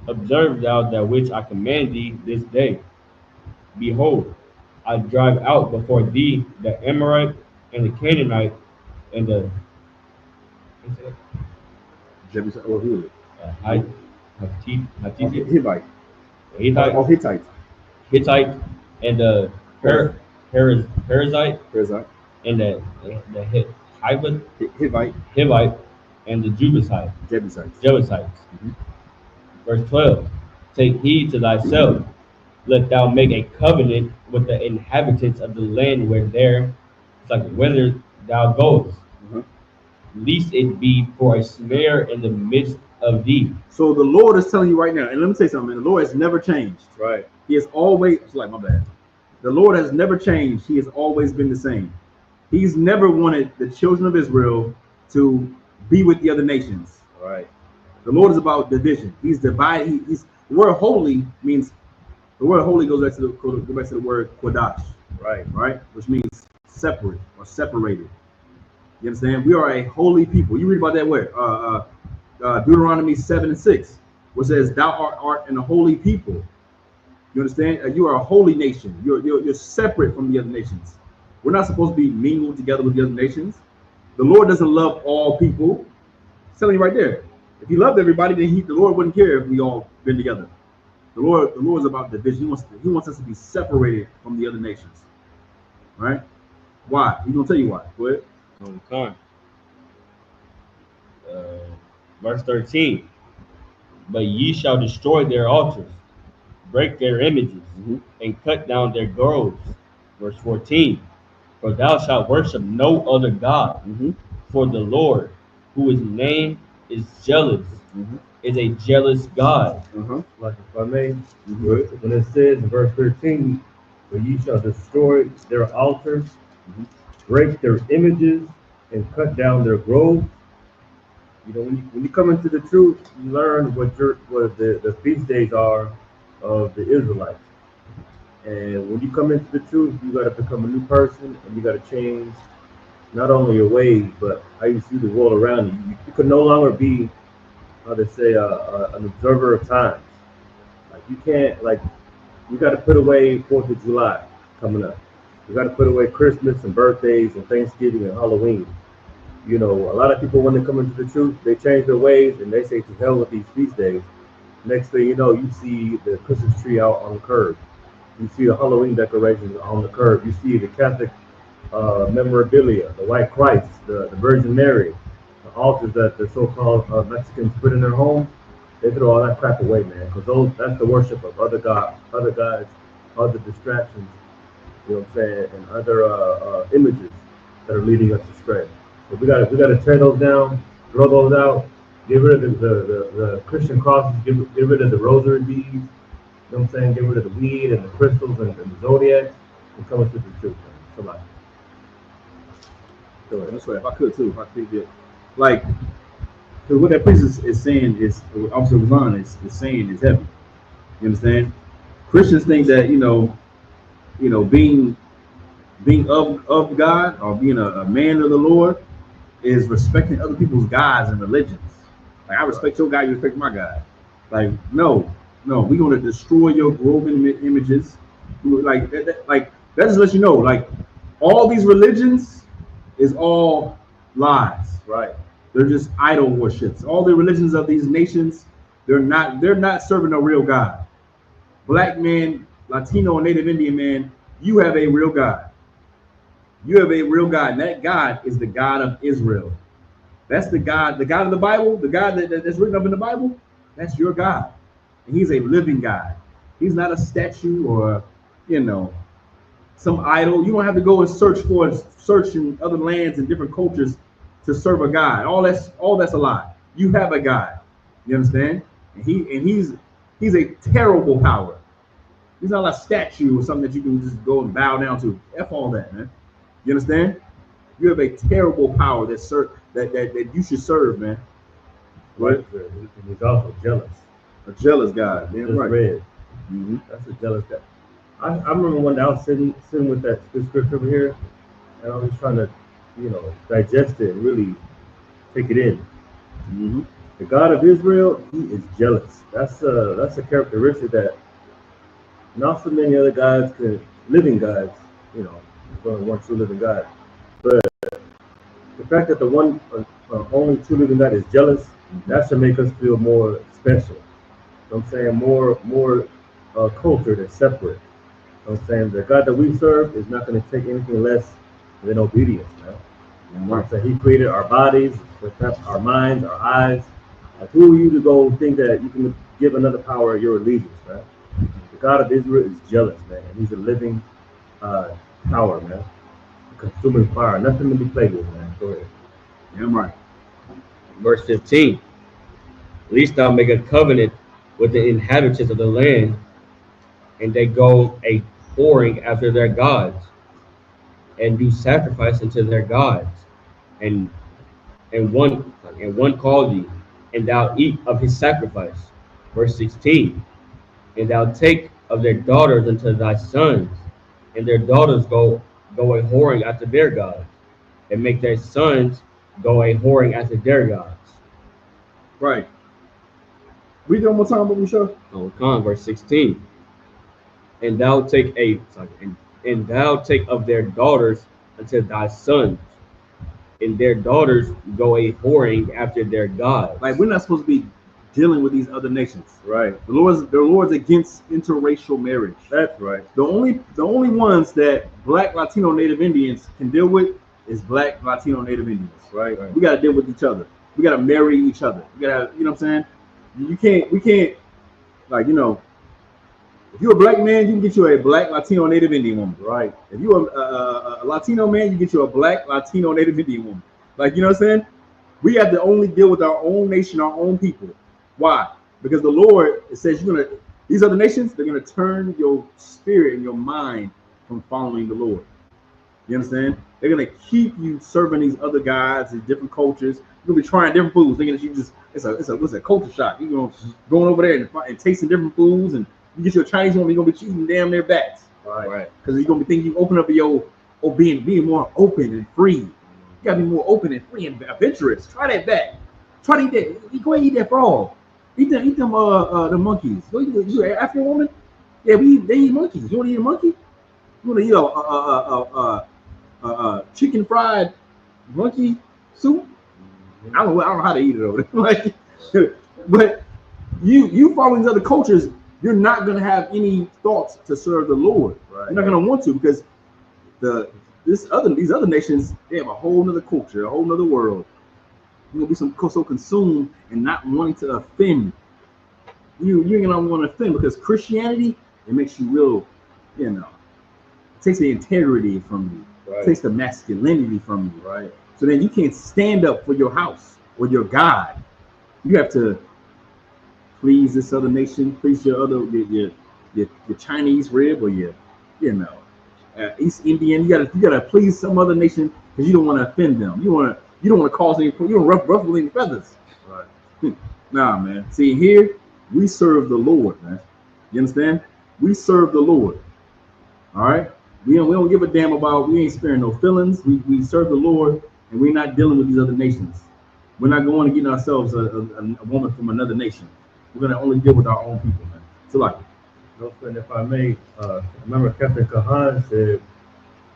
Observe thou that which I command thee this day. Behold, I drive out before thee the Amorite and the Canaanite and the Hittite and the Perizzite and the Hivite and the Jebusites. Verse 12. Take heed to thyself, let thou make a covenant with the inhabitants of the land whither thou goest, lest it be for a snare in the midst of thee.
So the Lord is telling you right now, and let me say something, man, the Lord has never changed. Right. He has always, it's like, my bad. The Lord has never changed. He has always been the same. He's never wanted the children of Israel to be with the other nations. Right. The Lord is about division. He's divided. The word holy means, the word holy goes back to the word kodash. Right. Right. Which means separate or separated. You understand? We are a holy people. You read about that where? Deuteronomy 7:6, which says, "Thou art an holy people." You understand? You are a holy nation. You're separate from the other nations. We're not supposed to be mingled together with the other nations. The Lord doesn't love all people. It's telling you right there. If He loved everybody, then the Lord wouldn't care if we all been together. The Lord is about division. He wants us to be separated from the other nations. Right? Why? He's gonna tell you why. Go ahead.
Okay. Verse 13. But ye shall destroy their altars, break their images, and cut down their groves. Verse 14. For thou shalt worship no other God, for the Lord, who his name is jealous, is a jealous God.
Like if I may, when it says in verse 13, but ye shall destroy their altars, break their images, and cut down their groves. You know, when you come into the truth, you learn what the feast days are of the Israelites. And when you come into the truth, you got to become a new person, and you got to change not only your ways, but how you see the world around you. You can no longer be, how to say, an observer of times. Like you can't, like, you got to put away 4th of July coming up. You got to put away Christmas and birthdays and Thanksgiving and Halloween. You know, a lot of people, when they come into the truth, they change their ways and they say to hell with these feast days. Next thing you know, you see the Christmas tree out on the curb. You see the Halloween decorations on the curb. You see the Catholic memorabilia, the white Christ, the Virgin Mary, the altars that the so-called Mexicans put in their home. They throw all that crap away, man, because that's the worship of other gods, other distractions, you know what I'm saying, and other images that are leading us astray. So we gotta tear those down, throw those out, get rid of the Christian crosses, get rid of the rosary beads, you know what I'm saying, get rid of the weed and the crystals and the zodiacs, and come into the truth, man. Somebody.
Go ahead. That's right. If I could too, if I could get, like, because what that priest is saying is, Officer Ron is saying is heavy. You understand? Christians think that, you know, being of God or being a man of the Lord is respecting other people's gods and religions. Like, I respect your God, you respect my God. Like, no, we're going to destroy your groven images. Like, that just lets you know, like, all these religions is all lies, right? They're just idol worships. All the religions of these nations, they're not serving a real God. Black man, Latino, and Native Indian man, you have a real God. You have a real God, and that God is the God of Israel. That's the God of the Bible, the God that's written up in the Bible. That's your God, and He's a living God. He's not a statue or, you know, some idol. You don't have to go and search in other lands and different cultures to serve a God. All that's a lie. You have a God. You understand? And he's a terrible power. He's not a statue or something that you can just go and bow down to. F all that, man. You understand? You have a terrible power that you should serve, man.
Right? And he's also jealous.
A jealous God.
Damn right. That's a jealous God. I remember when I was sitting with this scripture over here, and I was trying to, you know, digest it and really take it in. The God of Israel, He is jealous. That's a characteristic that not so many other gods living gods, you know, there's only one true living God. But the fact that the one only true living God is jealous, that should make us feel more special. You know what I'm saying? More cultured and separate. You know what I'm saying? The God that we serve is not going to take anything less than obedience, man. You know what I'm saying? He created our bodies, our minds, our eyes. Like, who are you to go think that you can give another power your allegiance, man? The God of Israel is jealous, man. And He's a living power, man. A consuming fire. Nothing to be played with, man. Go ahead.
Yeah, I'm right.
Verse 15. Least thou make a covenant with the inhabitants of the land, and they go a whoring after their gods, and do sacrifice unto their gods, and one call thee, and thou eat of his sacrifice. Verse 16. And thou take of their daughters unto thy sons, and their daughters go a whoring after their gods, and make their sons go a whoring after their gods.
Right. Read it one more time, but we show.
Verse 16. And thou take of their daughters unto thy sons, and their daughters go a whoring after their gods.
Like, we're not supposed to be dealing with these other nations.
Right.
The Lord's against interracial marriage.
That's right.
The only ones that Black, Latino, Native Indians can deal with is Black, Latino, Native Indians.
Right.
We got to deal with each other. gotta marry each other. We gotta, you know what I'm saying? We can't, like, you know, if you're a black man, you can get you a black Latino Native Indian woman.
Right.
If you're a Latino man, you can get you a black Latino Native Indian woman. Like, you know what I'm saying? We have to only deal with our own nation, our own people. Why? Because the Lord, it says these other nations, they're gonna turn your spirit and your mind from following the Lord. You understand? They're gonna keep you serving these other guys in different cultures. You're gonna be trying different foods, thinking that you just it's a culture shock. You're gonna going over there and tasting different foods, and you get your Chinese woman, you're gonna be cheating damn near bats.
Right.
Because you're gonna be thinking you open up being more open and free. You gotta be more open and free and adventurous. Try that bat. Try to eat that. Go ahead and eat that frog. Eat them the monkeys. You an African woman? Yeah, they eat monkeys. You wanna eat a monkey? You wanna eat a chicken fried monkey soup? I don't know how to eat it over there. Like, but you following these other cultures, you're not gonna have any thoughts to serve the Lord. Right. You're not gonna want to, because these other nations, they have a whole nother culture, a whole nother world. You're gonna be so consumed and not wanting to offend. You ain't gonna want to offend, because Christianity, it makes you real, you know, it takes the integrity from you. Right. It takes the masculinity from you. Right. So then you can't stand up for your house or your God. You have to please this other nation, please your Chinese rib, or your, you know, East Indian. You gotta please some other nation, because you don't want to offend them. You don't want to cause any, you don't ruffle any feathers. Right. Nah, man. See, here we serve the Lord, man. You understand? We serve the Lord. All right. We don't give a damn about. We ain't sparing no feelings. We serve the Lord, and we're not dealing with these other nations. We're not going to get ourselves a woman from another nation. We're gonna only deal with our own people, man. So, like,
no, friend, if I may, remember Captain Kahan said,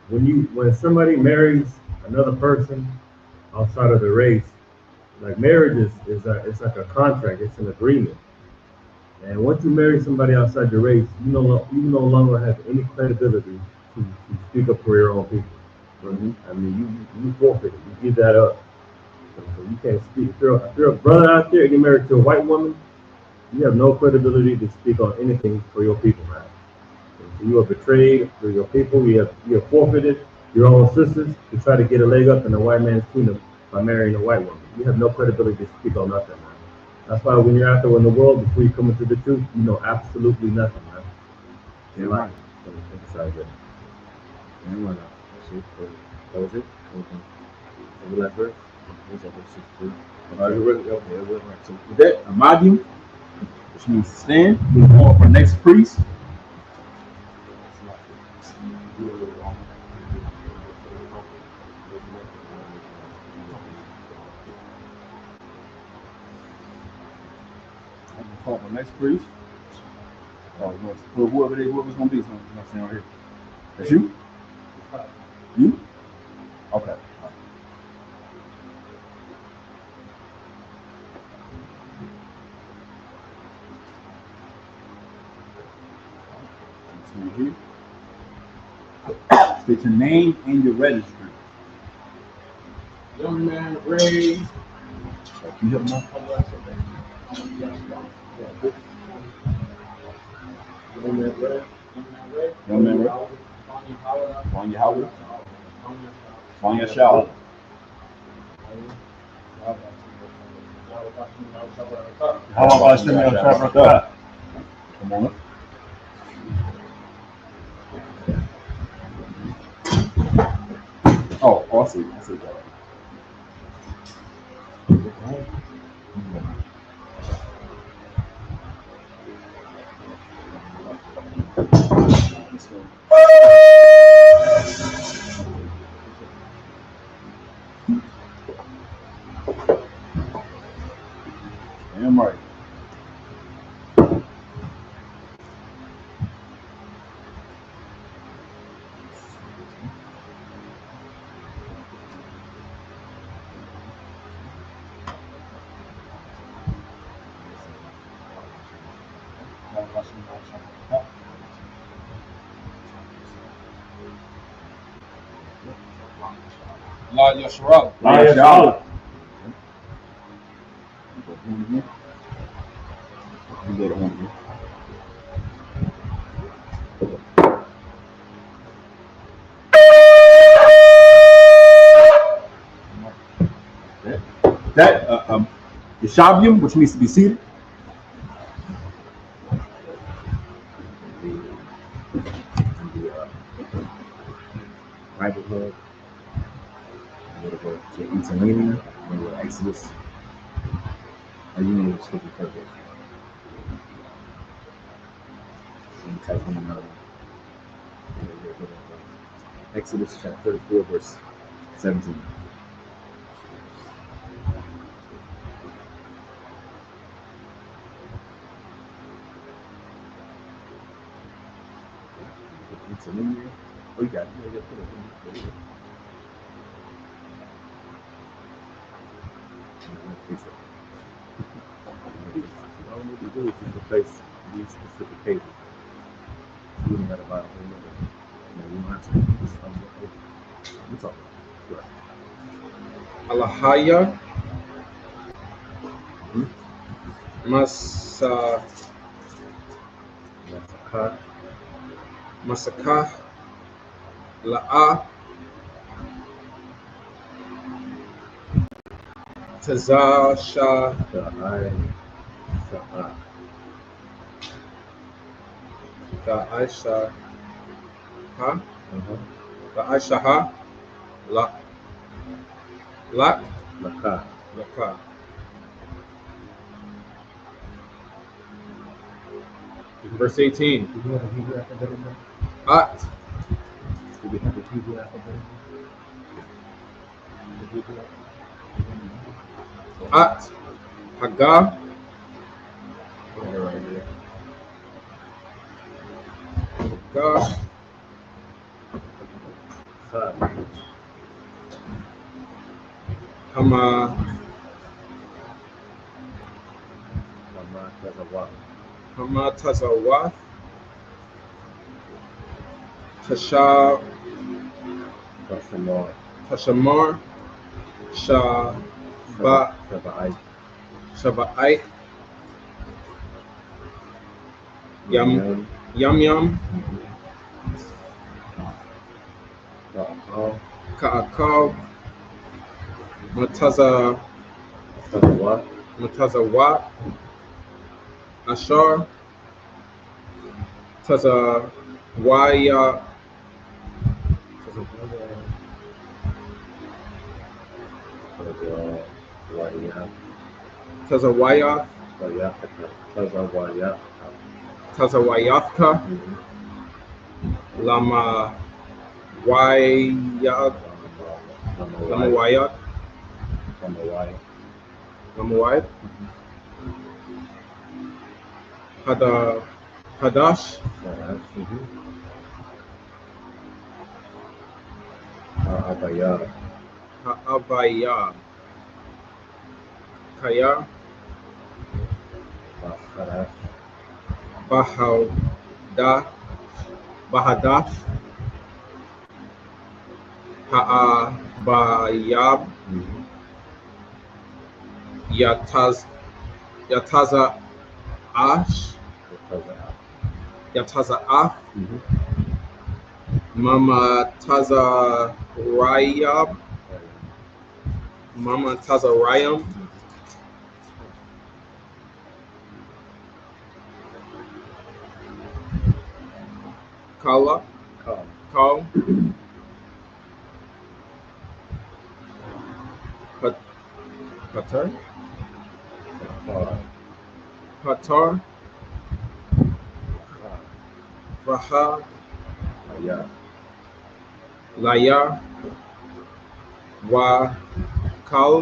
when somebody marries another person outside of the race, like, marriage is like a contract. It's an agreement. And once you marry somebody outside the race, you no longer have any credibility to speak up for your own people. Mm-hmm. I mean, you forfeit it. You give that up. So you can't speak. If you're a brother out there and you're married to a white woman, you have no credibility to speak on anything for your people, man. So you are betrayed for your people. You have forfeited your own sisters to try to get a leg up in the white man's kingdom by marrying a white woman. You have no credibility to speak on nothing, man. That's why when you're out there in the world, before you come into the truth, you know absolutely nothing, man.
Yeah, right. Emphasize that. Yeah, right. That was it. Okay. The last verse. Okay. So with that, Amadim, which means stand. We go up our next priest. Call for next priest. Whoever's gonna be, next thing right here. That's you? You? Okay. Here. State your name and your registry. Young man, Ray. Can you help me? Young man, Ray. YAHANNA. SHALAM. How about Sabbath? Come on up. Oh, I see that. Damn right.
La Yashara.
YAHANNA. that Yeshavium, which means to be seated. Bible Hub. I'm going to go to Interlinear. I'm going to go to Exodus. And you know the scripture purpose. And type in another. Exodus chapter 34, verse 17. Interlinear. Oh, you got it. You got it. All we need to do is just replace these specific pages. You don't got to buy a whole other. You don't have to. We're talking about
Alahaya Masakah La'a Tazasha Aisha Ha Aisha Laka verse 18 At Hagar Hagar Hama Tazawath Tashamar Shaba'ite Yam Ka'akal Matazawat Ashar Tazawaya Tazawayafka Lama Wayat Hadash Ha'abaya Kaya Bahadash Ha'abayab Yataza Mama Tazarayam Kal Patar Raha Laya Wakal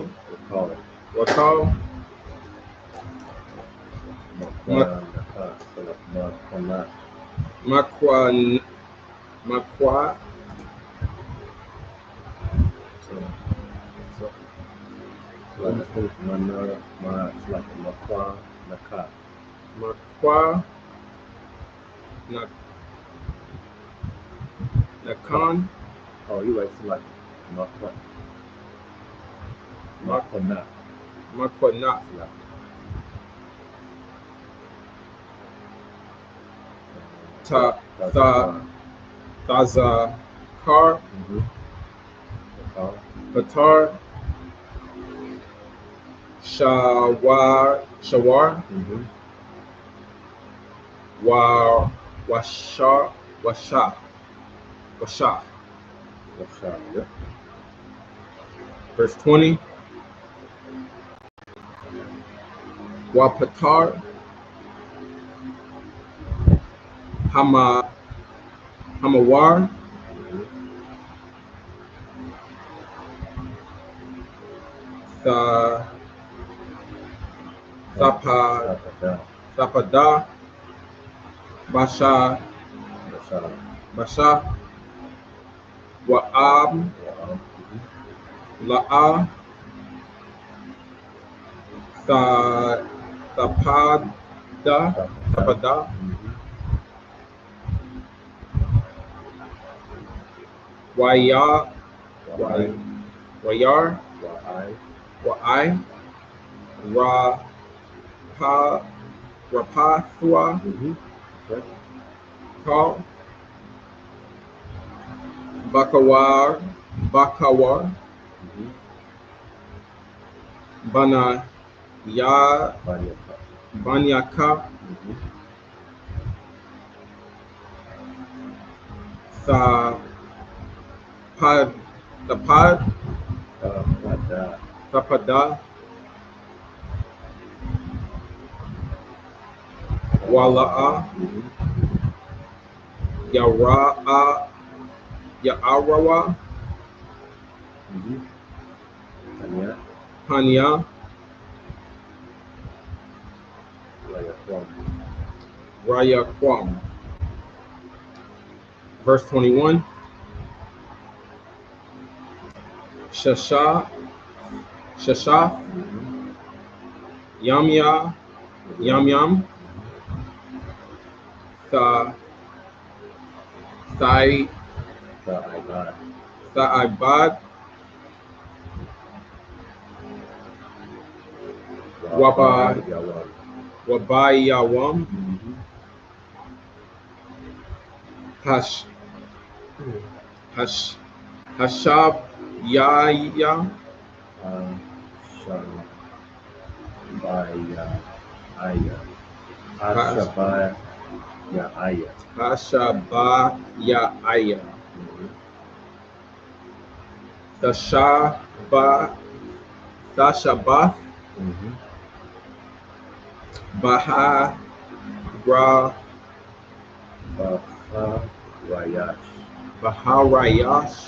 Makwa Nakan.
Oh, you right, select Makwanat.
Makwanat. Tazakar Batar
Shawar,
Mhm.
Washa.
Yep.
Verse 20. Wapatar. Hamawar. Sapada. Basha. Wa'ab. La'a. Sapada. Wayar. Wa'ai. Rapathua. Call. Bakawar. Banyaka. Tapada. Wala'a. Ya'arawa. Hanya. Raya Kwam. Verse 21. Shasha. Yam. Sa'ibad. Wabayawam. Hashab Yaya. Hashabaya. Tashabath. Baharayash.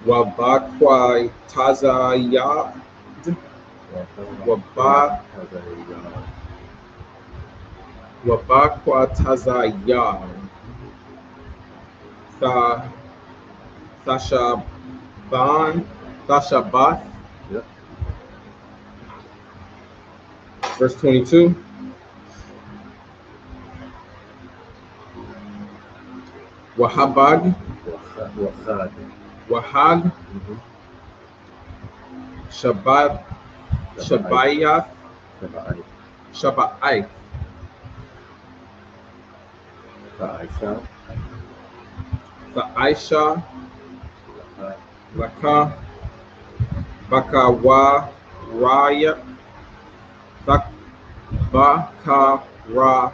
Wabakwai Tazaya. Wabakwa Tazaya. Tashabath.
Yep.
Verse 22. Wahad. Shabayah. Aisha. Laka. Bakawaraya. Bakawaraya.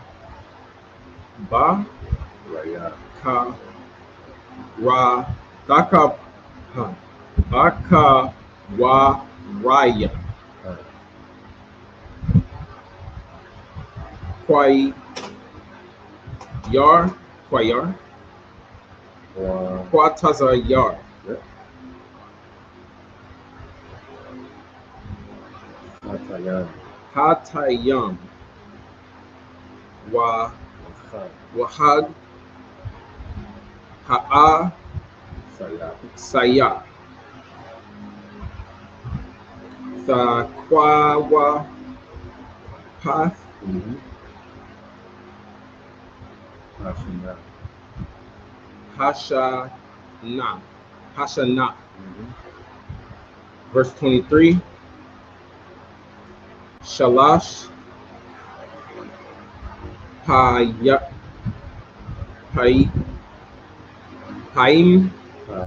Quayar. Quatazayar. Hatayam. Wahad. Ha'a. Saya. Sakwawa. Path. Hashana. Verse 23. Shalash. Haim.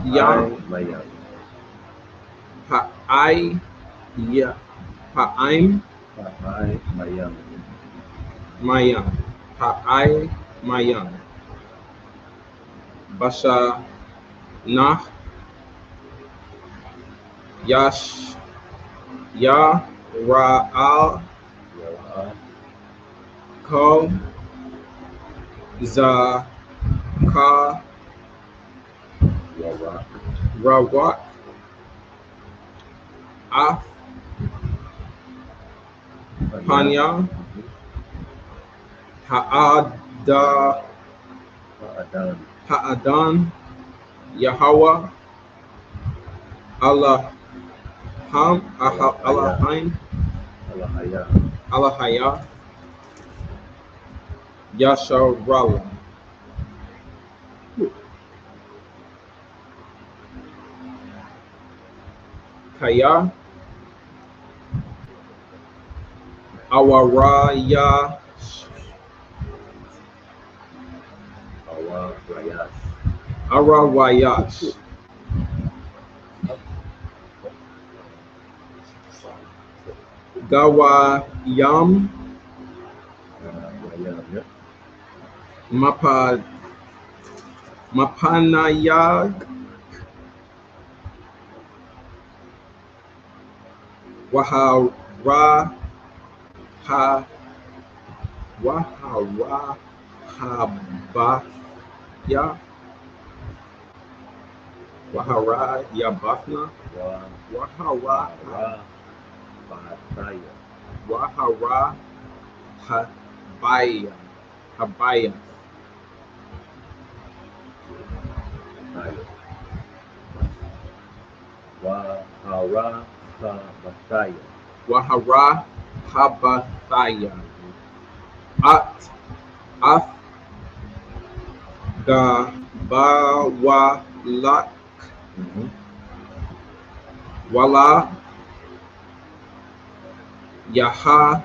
Yam. Ha'ai.
Ya Pa'aim
Pa'ai Mayam.
Mayam. Pa'ai Mayam. Basha Nah Yash Ya Ra'al
Ya'a.
Ko Za Ka
Ya'a.
Rawak Af Panya Ha'ada
Pa'adan.
Ha'adan Yahweh Allah Allahim
Alahaya.
Allahaya Yasharala Kaya Awaraya
Awa Rayash.
Arawayash Gawayam
Rayam. Yep.
Mapanayag Wahara Habaya Wahara Yabafna Wahara
Pa'ataya.
Wahara Habaya
Pa'ataya. Wahara Pa'ataya.
Wahara Habathaya At Af Gabawalak Wala Yahamad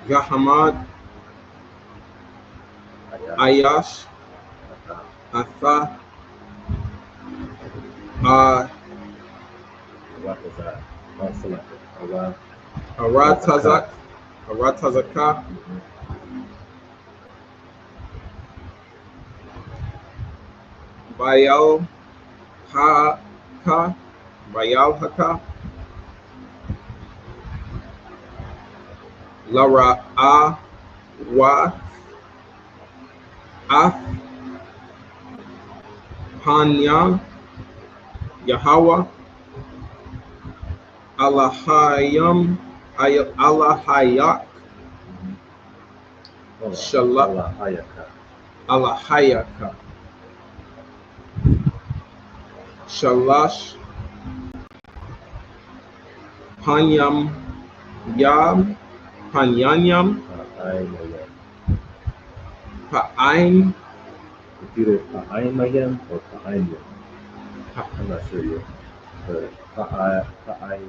Yahamad Ayash Atha Aratazaka Bayal Haka Lara Wa Af Panya Yahweh Allahayam Allahayak Shalom Allahayaka Shalash Panyam Yam Panyanyam Pa'aim
It's either Pa'aim or Pa'aim. I'm not sure yet. But Pa'aim.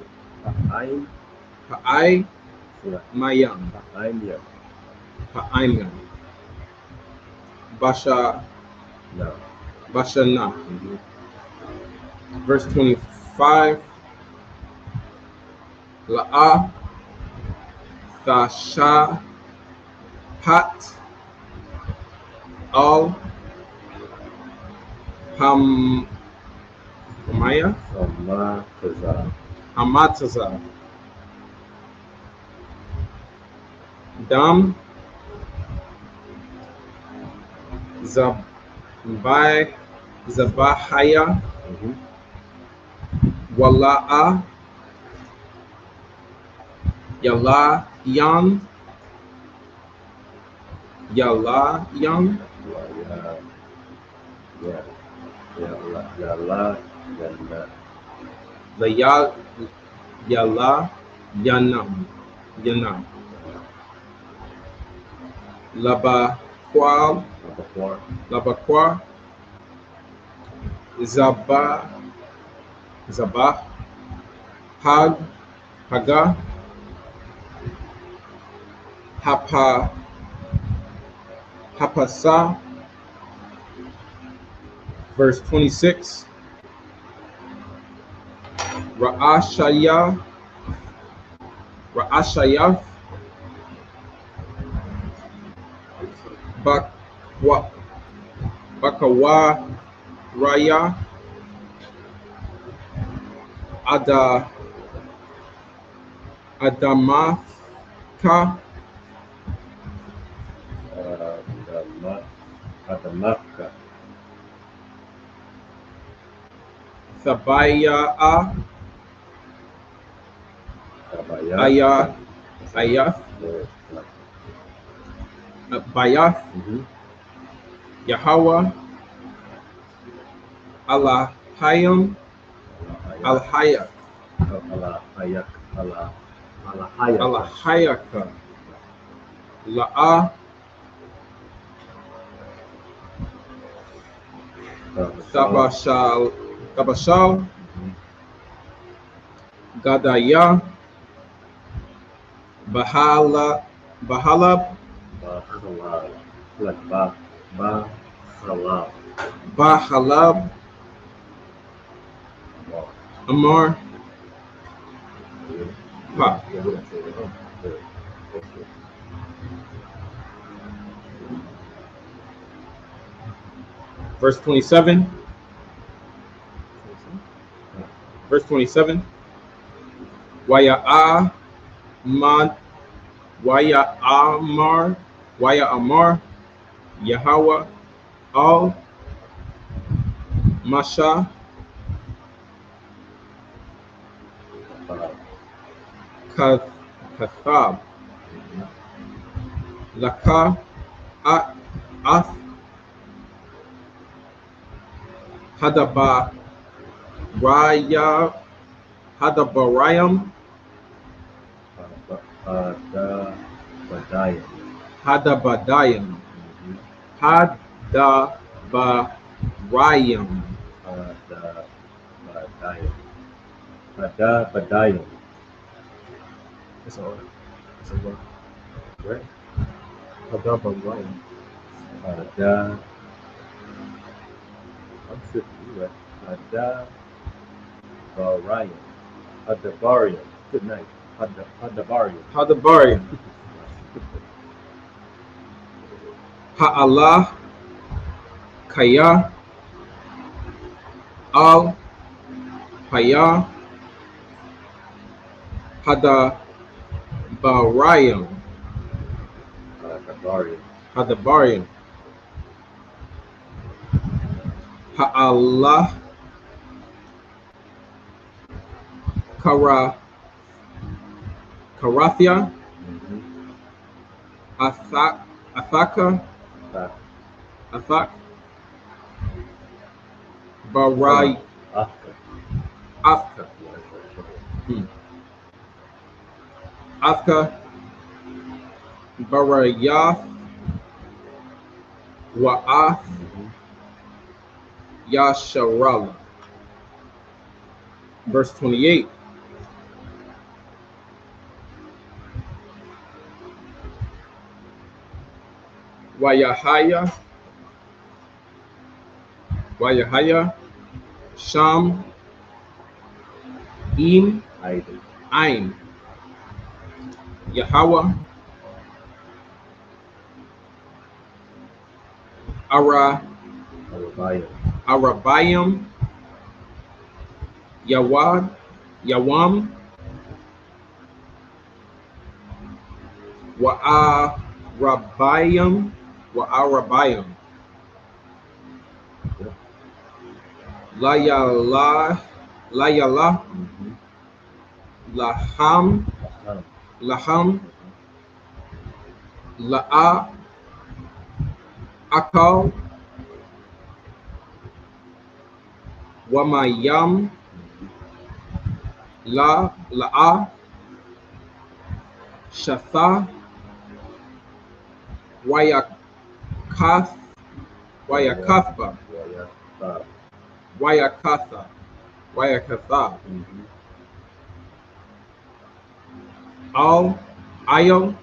Pa'ai
Yeah.
Mayam
Pa'aim.
Pa'aimam Basha
No.
Bashana verse 25 La'a Thasha Hat Al Hamaya Hamataza Dam Zabahaya Wala'a Yala Yan Layal Yala Yanam Labaqua Zabah Haga Hapasa verse 26
Ra'ashaya, Ra'ashaya, Bakwa, Bakawa, Raya, Adamaka,
Adamaka.
Sabaya,
Sabaya.
Ayah, Bayah, Yahweh, Alahayim, Alhaya, Alahayaka, La'a, Tabashal, Gadaya, Bahalab, Bahalab, Amar, Pa. Verse 27. Verse 27. Waya Amar, Yahweh, Al, Masha, Kathab, Laka, Ath, Hadabarayam, Hadabadayam,
Badayam.
That's all. That's all. Right? Hadabarayam.
I'm sure you're right. Hadabarium. Good night.
Hadabariam, Ha'Allah, Kaya, Al, Haya, Hadabarayam, Hadabariam, Ha'Allah, Karathia, Athaka, Barai, Athka, Barayath, Wa'ath, Yasharala. Verse 28. Wayahaya, Sham, Im, Ain, Yahweh, Arabayam, Yawam, Wa'arabayam, Layala, Laham, La'a, Akal, Wamayam, La'a, Shatha, Wayakatha, Al, Ayo,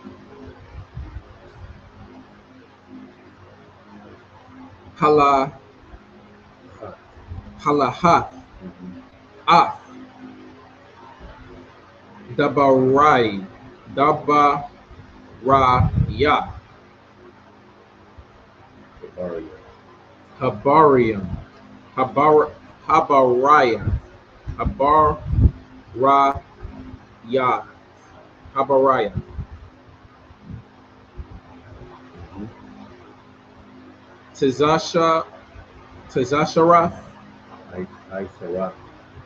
Halahath, Dabarai, Dabaraya, Habarium, Habaraya, Habaraya, Habaraya. Tizasharath,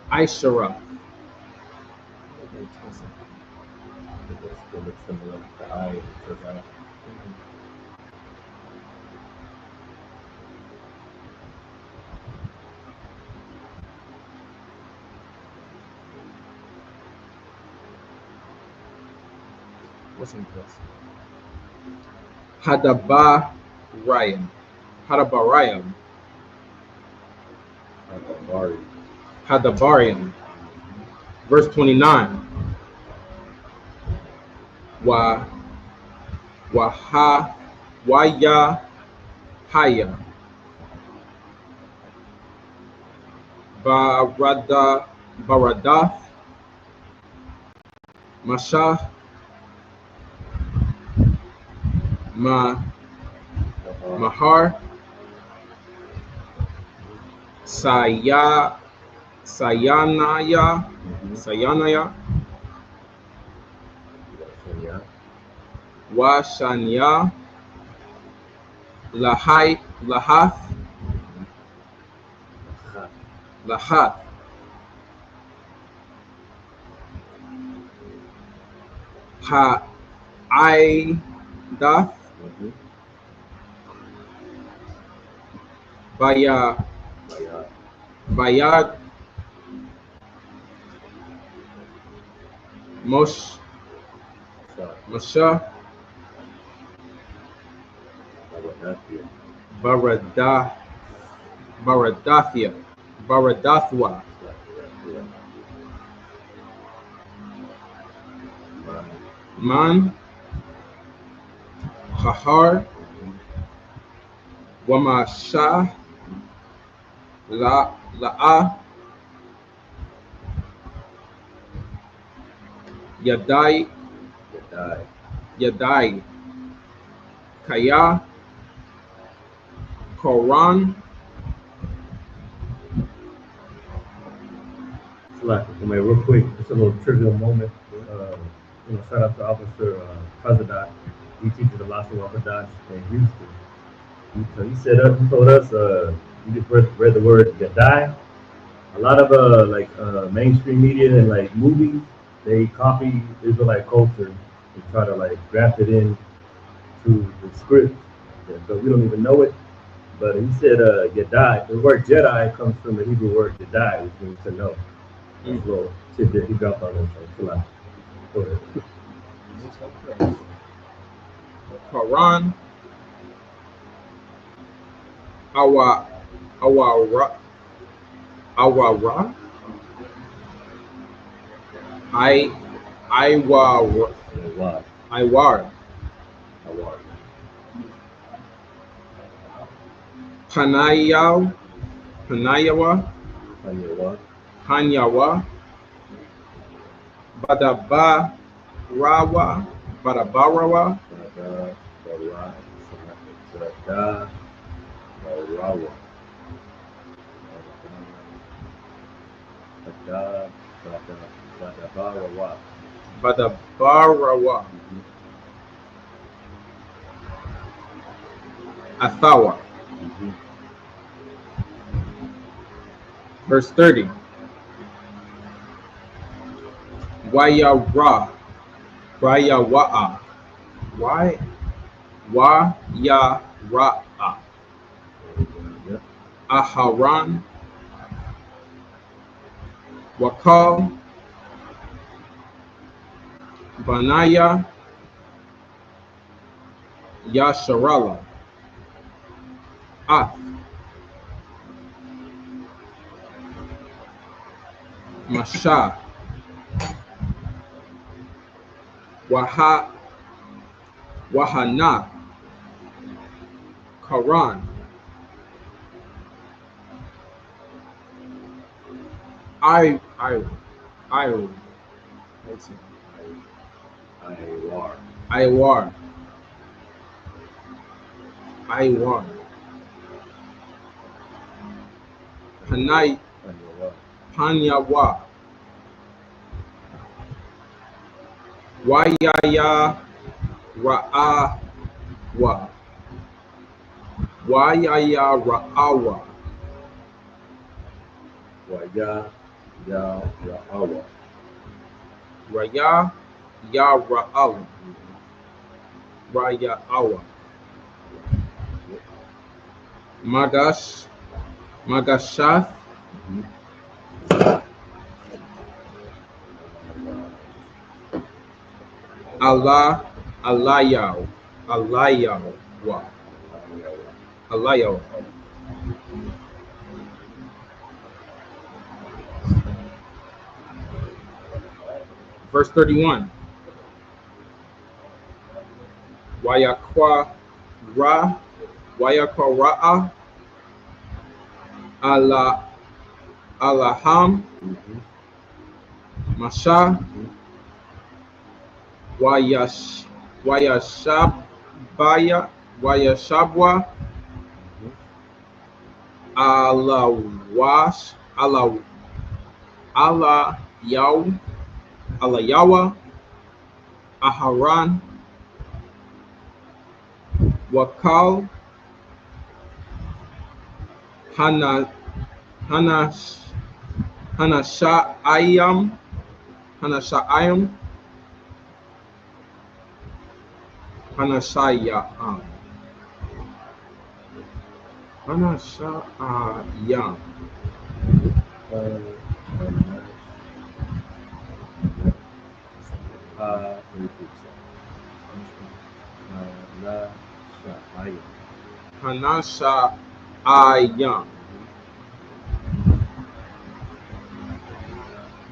I.S.U.P.K.
Isharath.
They look similar. The I and the
What's in this? Hadabarayam. Hadabarayam. Hadabarium. Verse 29. YAHANNA. Baradath. Mashah. Mahar. Sayanaya. Washanya. Lahath. Haidath. Bayad. Moshe. Baradathwa. Man. Hahar. Wamashah. La'ah. Yadai. Kaya. Quran.
real quick, just a little trivial moment. Shout out to Officer President. He teaches a lot of Orthodox in Houston. He told us, he just read the word Yadai. A lot of mainstream media and like movies, they copy Israelite culture and try to like graft it in to the script, but we don't even know it. But he said, Yadai, the word Jedi comes from the Hebrew word Yadai, which means to know. That's a little tidbit he dropped on us. Go ahead.
Quran. Awara. Iwar. Hanyawa. Badabarawa. Athawa. Verse 30. Wayawa'a. Wayara'a. Aharon. Wakal. Banaya. Yasharala. Masha. Wahanna. Quran. I. Let's see. Iwar. Iwar. Panay. Panyawa. Wayaya Ra'awa. Wayaya Ra'awa. Raya Ya Ra'awa. Raya Awa. Magashath. Alayaw. Verse 31. Wayakwa Ra'a Alaham Masha Wayashabwa Alayawa Aharan Wakal Hanasha'ayam Hanasha'ayam Hanasha'ayam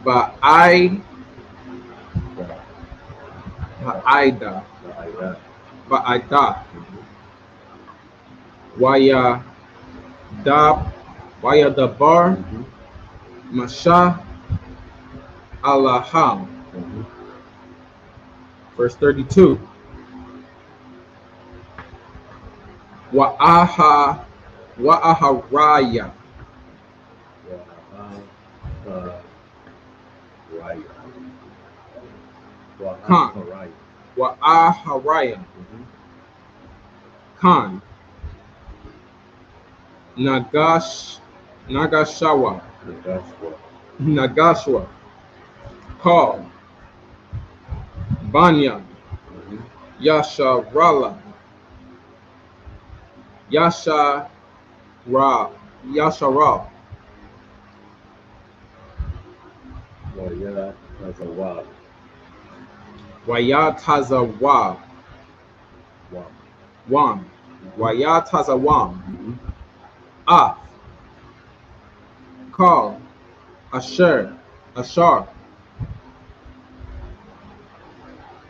Ba'ida Wayadabar Masha Alaham. Verse 32. Wa'aharaya Khan. Wa'aharaya Khan. Nagashwa Call Banya Yasharala Yashara Wayatazawam Wayatazawam Call Ashar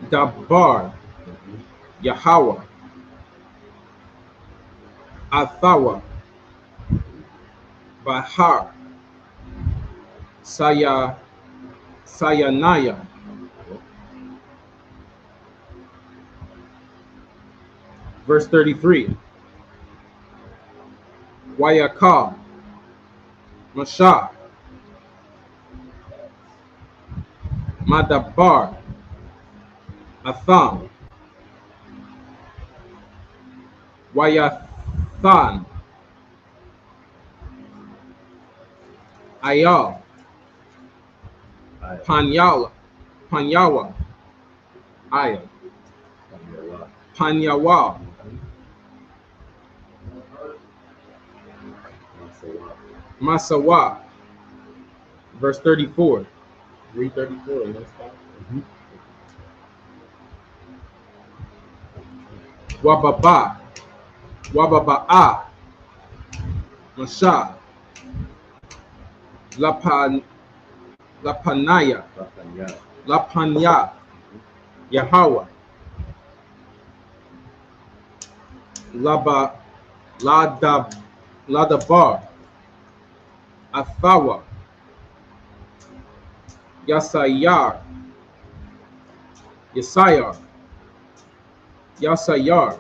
Dabar Yahweh Athawa Bahar Sayanaya. Verse 33. Wayakal Masha Madabar Atham Wayathan Ayal Panyawa Ayal Panyawa Masawa. Verse 34. Read 34. Wababa'a Masha Lapanya Yahweh Ladabar Athawa Yasayar
Yesayar, Yasayar,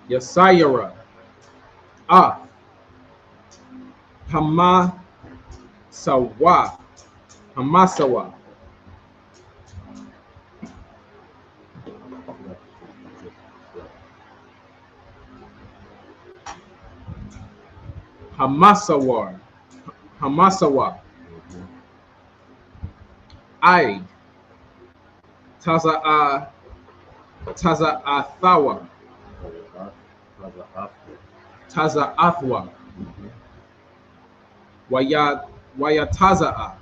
Yasayara, Ah, Hamasawa, Hamasawa, Hamasawar, Hamasawa, I, Taza'athawa, Taza'athwa, Wayataza'a,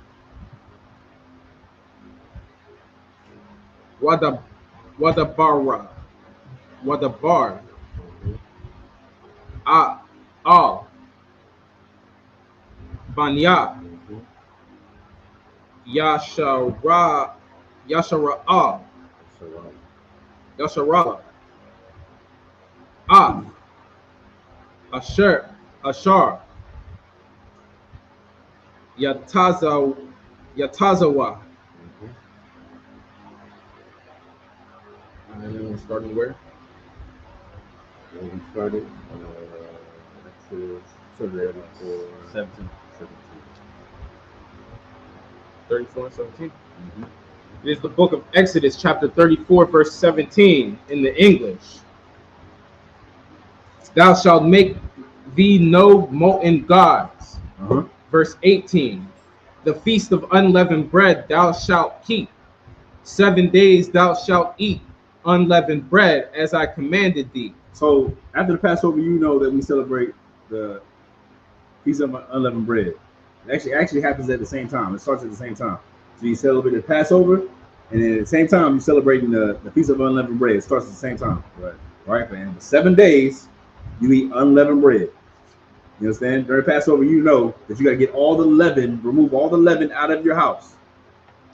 Wadabara, Wadabar, Al, Banya, Yashara, Yashara, Yashara, Asher, Ashar, Yatazawa. And then we're starting where?
We started Exodus 17.
34 and 17. It is the book of Exodus, chapter 34, verse 17 in the English. Thou shalt make thee no molten gods. Verse 18. The feast of unleavened bread thou shalt keep. 7 days thou shalt eat unleavened bread as I commanded thee.
So after the Passover, you know that we celebrate the Feast of Unleavened Bread. It actually happens at the same time. It starts at the same time. So you celebrate the Passover, and then at the same time you're celebrating the Feast of Unleavened Bread. It starts at the same time. Right, man. For 7 days, you eat unleavened bread. You understand? During Passover, you know that you got to get all the leaven, remove all the leaven out of your house.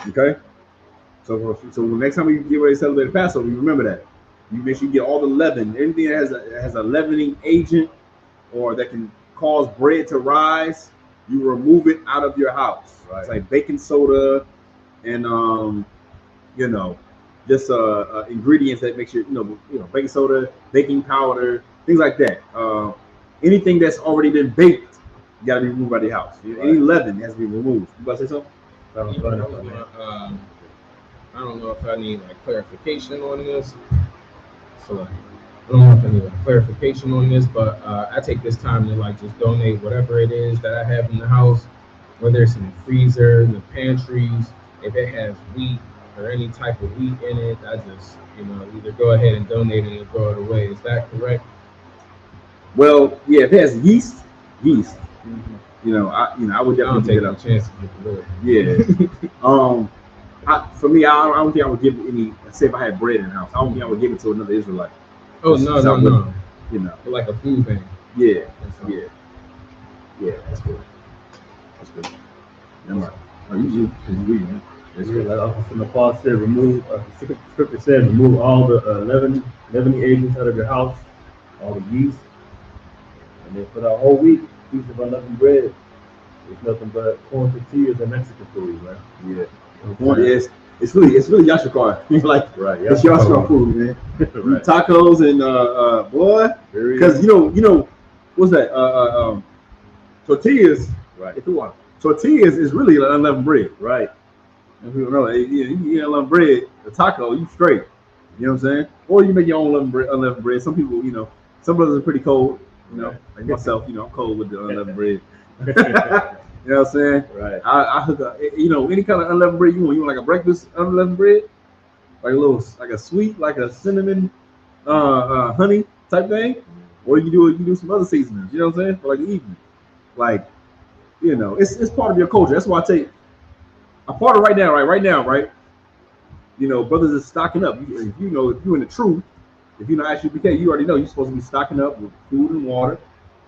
Okay? So the next time you get ready to celebrate the Passover, you remember that. You make sure you get all the leaven, anything that has a leavening agent or that can cause bread to rise, you remove it out of your house. Right. It's like baking soda and just ingredients that makes you baking soda, baking powder, things like that. Anything that's already been baked, you gotta be removed out of your house. Right. Any leaven has to be removed. You about to say something?
I don't know if I need like clarification on this. So I don't know if I need like clarification on this, but I take this time to like just donate whatever it is that I have in the house, whether it's in the freezer, in the pantries, if it has wheat or any type of wheat in it, I just either go ahead and donate it or throw it away. Is that correct?
Well, yeah, if it has yeast, I would definitely
take it up. Chance to get
the for me, I don't think I would give any. Say if I had bread in the house, I don't think I would give it to another Israelite.
Oh no. Like a food bank.
Yeah. That's good. Right. You reading, man.
That's good. Like Paul said, Scripture says, remove all the leavening agents out of your house, all the yeast, and then for the whole week, feast of unleavened bread. It's nothing but corn tortillas and Mexican food, man. Yeah.
It's really YAHANNA. Like, right, it's YAHANNA food, man. Right. Tacos and boy, because what's that? Tortillas.
Right.
If you want tortillas, is really like unleavened bread, right? If you don't know, you eat unleavened bread, a taco, you straight. You know what I'm saying? Or you make your own unleavened bread. Some people, some brothers are pretty cold. Like myself, I'm cold with the unleavened bread. You know what I'm saying?
Right.
I hook up, any kind of unleavened bread you want. You want like a breakfast unleavened bread, like a sweet, like a cinnamon, honey type thing, or you do some other seasonings. You know what I'm saying? For like the evening, like, it's part of your culture. That's why I take a part of right now. Right. Brothers are stocking up. If you're in the truth, if you know I.S.U.P.K, you already know you're supposed to be stocking up with food and water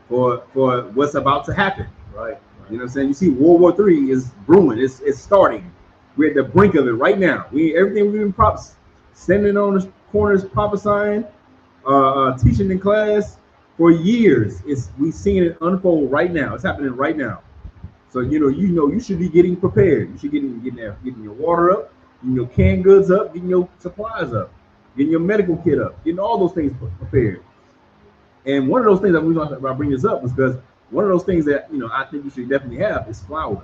for what's about to happen.
Right.
You know what I'm saying? You see, World War III is brewing. It's starting. We're at the brink of it right now. Everything we've been standing on the corners prophesying, teaching in class for years. We've seen it unfold right now. It's happening right now. So you should be getting prepared. You should getting your water up, getting your canned goods up, getting your supplies up, getting your medical kit up, getting all those things prepared. And one of those things that we want to bring this up is because one of those things that I think you should definitely have is flour.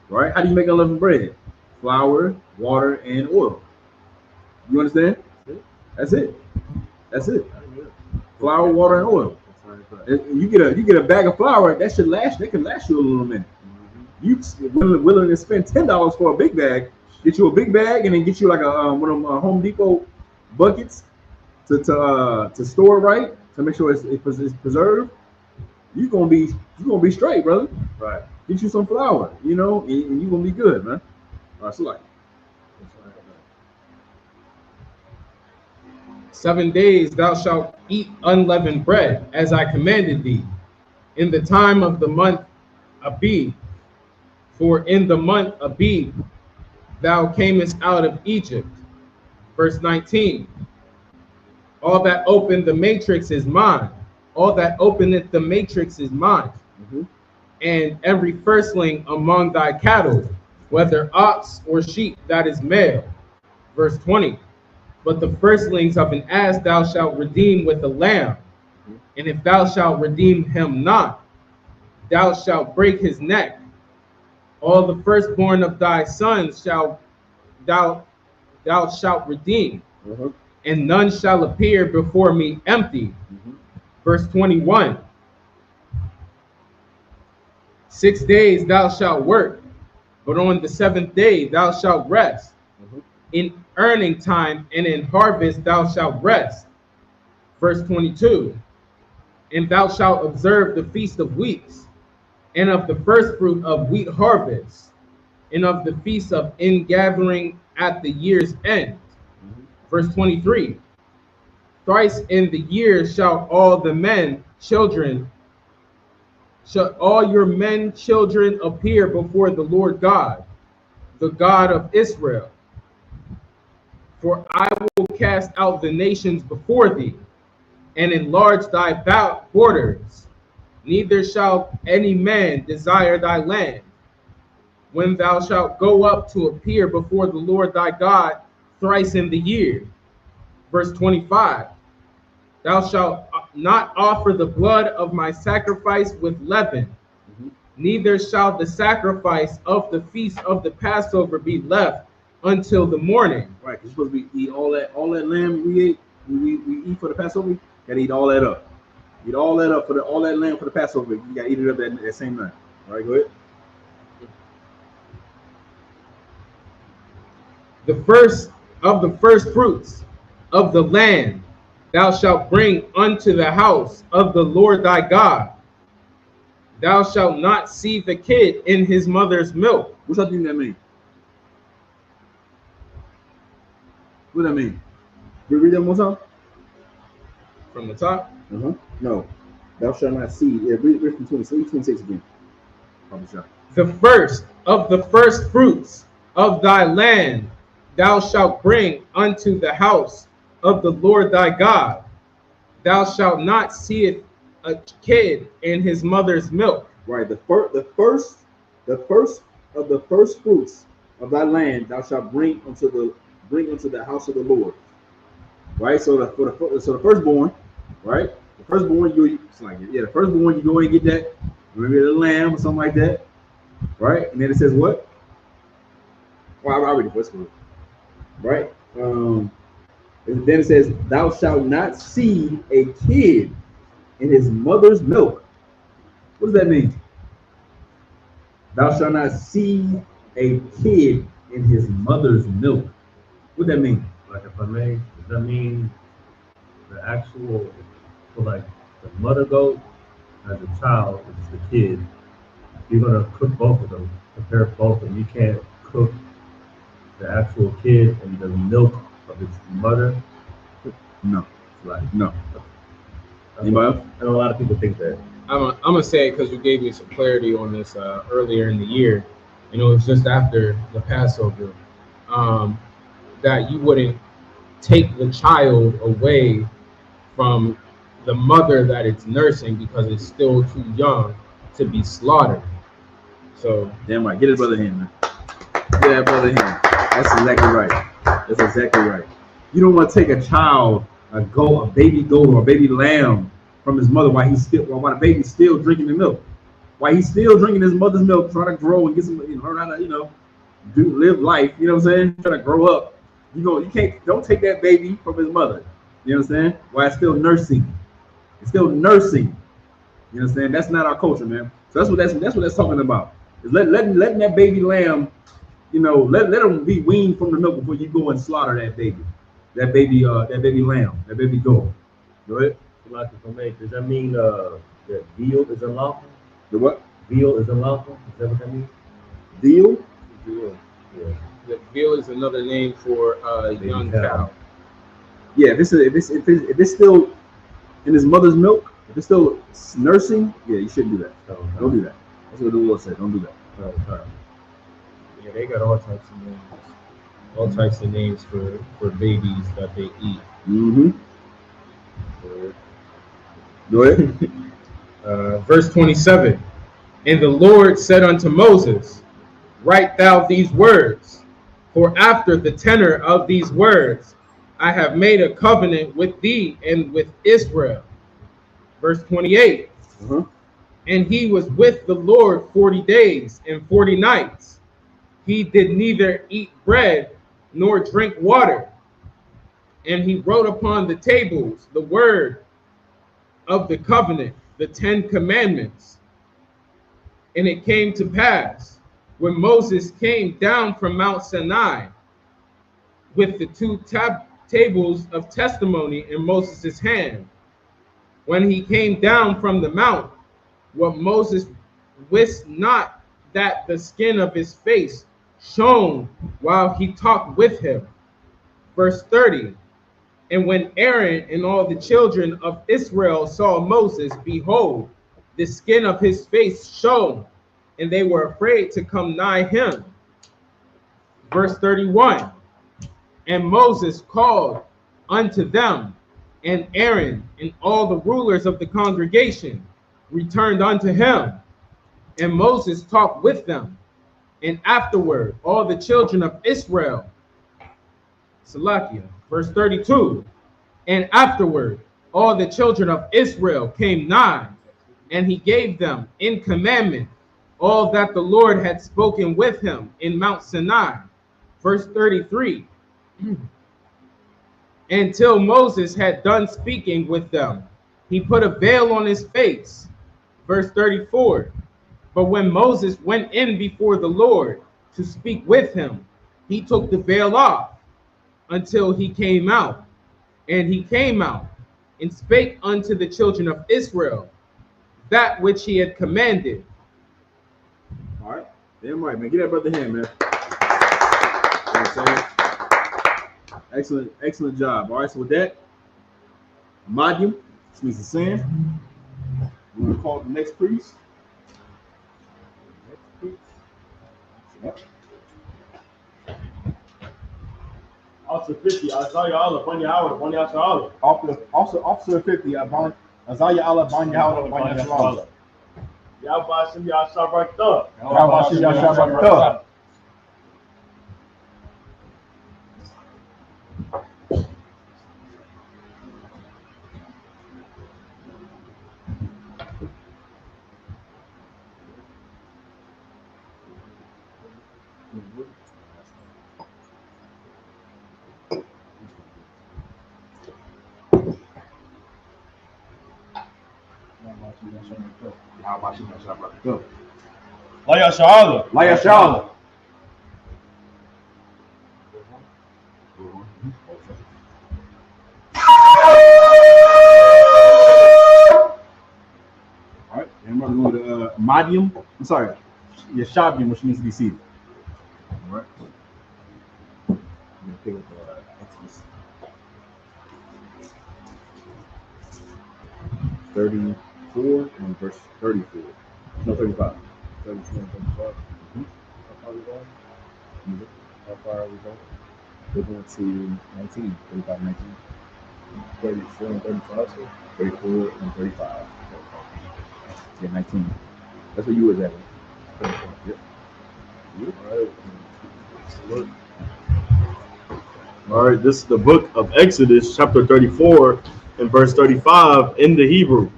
Right? How do you make unleavened bread? Flour, water, and oil. You understand? That's it. Flour, water, and oil. And you get a bag of flour that can last you a little minute. You willing to spend $10 for a big bag? Get you a big bag and then get you like a one of them Home Depot buckets to store it right, to make sure it's preserved. You're gonna be straight, brother. Right. Get you some flour, and you're gonna be good, man. All right, so like
7 days thou shalt eat unleavened bread, as I commanded thee, in the time of the month Abib. For in the month Abib thou camest out of Egypt. Verse 19. All that opened the matrix is mine. All that openeth the matrix is mine. And every firstling among thy cattle, whether ox or sheep, that is male. Verse 20. But the firstlings of an ass thou shalt redeem with a lamb. And if thou shalt redeem him not, thou shalt break his neck. All the firstborn of thy sons shall thou shalt redeem, and none shall appear before me empty. Verse 21. 6 days thou shalt work, but on the 7th day thou shalt rest. In earning time and in harvest thou shalt rest. Verse 22. And thou shalt observe the feast of weeks, and of the first fruit of wheat harvest, and of the feast of ingathering at the year's end. Verse 23. Thrice in the year shall all your men children appear before the Lord God, the God of Israel. For I will cast out the nations before thee, and enlarge thy borders. Neither shall any man desire thy land, when thou shalt go up to appear before the Lord thy God thrice in the year. Verse 25. Thou shalt not offer the blood of my sacrifice with leaven, neither shall the sacrifice of the feast of the Passover be left until the morning.
Right, you're supposed to eat all that lamb we eat for the Passover. You gotta eat all that up. Eat all that up all that lamb for the Passover. You gotta eat it up that same night. All right, go ahead.
The first of the first fruits of the land thou shalt bring unto the house of the Lord thy God. Thou shalt not see the kid in his mother's milk.
What's that thing that mean? What does that mean? You read that one more time?
From the top?
No. Thou shalt not see. Yeah, read from 26 again.
The first of the first fruits of thy land thou shalt bring unto the house of the Lord thy God. Thou shalt not see a kid in his mother's milk.
Right. The first of the first fruits of thy land thou shalt bring unto the house of the Lord. Right. So the firstborn, right? The firstborn the firstborn you go and get that, maybe a lamb or something like that, right? And then it says what? Well, I read the first one, right? And then it says, "Thou shalt not see a kid in his mother's milk." What does that mean? Thou shalt not see a kid in his mother's milk. What does that mean?
Like, if I may, does that mean the actual, so like the mother goat as a child, it's the kid, you're gonna cook both of them, prepare both of them. You can't cook the actual kid in the milk of its mother?
No. Right. No. Anybody else?
I know a lot of people think that.
I'm gonna say it because you gave me some clarity on this earlier in the year. It was just after the Passover, that you wouldn't take the child away from the mother that it's nursing because it's still too young to be slaughtered. So
damn right. Get his brother hand, man. Get that brother hand. That's exactly right. That's exactly right. You don't want to take a child, a baby goat or a baby lamb from his mother while the baby's still drinking the milk. While he's still drinking his mother's milk, trying to grow and get some, learn how to, live life. You know what I'm saying? Trying to grow up. Don't take that baby from his mother. You understand? While it's still nursing. It's still nursing. You understand? That's not our culture, man. So that's what that's talking about. Is letting that baby lamb, let them be weaned from the milk before you go and slaughter that baby lamb, that baby goat. Go ahead.
Does that mean that veal is unlawful?
The what?
Veal is unlawful? Is that what that means?
Veal?
veal.
Yeah.
The veal is another name for young cow.
Yeah, if it's still in his mother's milk, if it's still nursing, yeah, you shouldn't do that. Don't do that. That's what the Lord said. Don't do that.
Yeah, they got all types of names. All types of names for babies that they eat.
Mm-hmm. Go ahead.
Verse 27. And the Lord said unto Moses, write thou these words, for after the tenor of these words I have made a covenant with thee and with Israel. Verse 28. And he was with the Lord 40 days and 40 nights. He did neither eat bread nor drink water. And he wrote upon the tables the word of the covenant, the 10 commandments. And it came to pass, when Moses came down from Mount Sinai with the 2 tables of testimony in Moses' hand, when he came down from the mount, what Moses wist not that the skin of his face shone while he talked with him. Verse 30. And when Aaron and all the children of Israel saw Moses, behold, the skin of his face shone, and they were afraid to come nigh him. Verse 31. And Moses called unto them, and Aaron and all the rulers of the congregation returned unto him. And Moses talked with them. And afterward, all the children of Israel, Salakia, verse 32. And afterward, all the children of Israel came nigh, and he gave them in commandment all that the Lord had spoken with him in Mount Sinai. Verse 33. Until Moses had done speaking with them, he put a veil on his face. Verse 34. But when Moses went in before the Lord to speak with him, he took the veil off until he came out. And he came out and spake unto the children of Israel that which he had commanded.
All right. Damn right, man. Get that brother hand, man. You know what I'm saying? Excellent job. All right, so with that, Madium, which means the sand. We're going to call the next priest. Yep.
Officer 50, Isaiah Allah, Banya Howard, Banya Shala.
Officer 50, Isaiah Allah, Banya Howard, Banya Shala.
Yahweh Shem Yashabakta.
Yahweh Shem Yashabakta.
Laya Shala.
Laya Shala. All right, and we're going to Madium. I'm sorry, Yashabium, which means to be seated. All right. I'm going to pick up Exodus 34 and verse 34. No, 35. 34 and 35. How far are we going? How far are we going? We're going to 19, 35, 19. 34 and 35. 34 and 35. Yeah, 19. That's what you was at.
All right, this is the book of Exodus, chapter 34 and verse 35 in the Hebrew.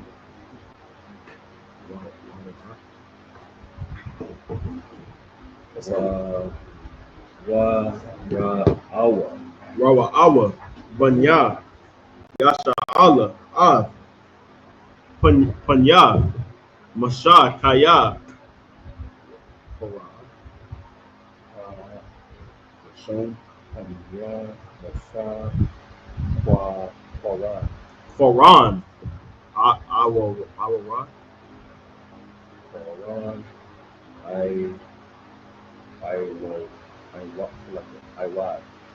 Rawa Awa, Banya, Yasha Allah, Panya, Masha, Kaya, Foran,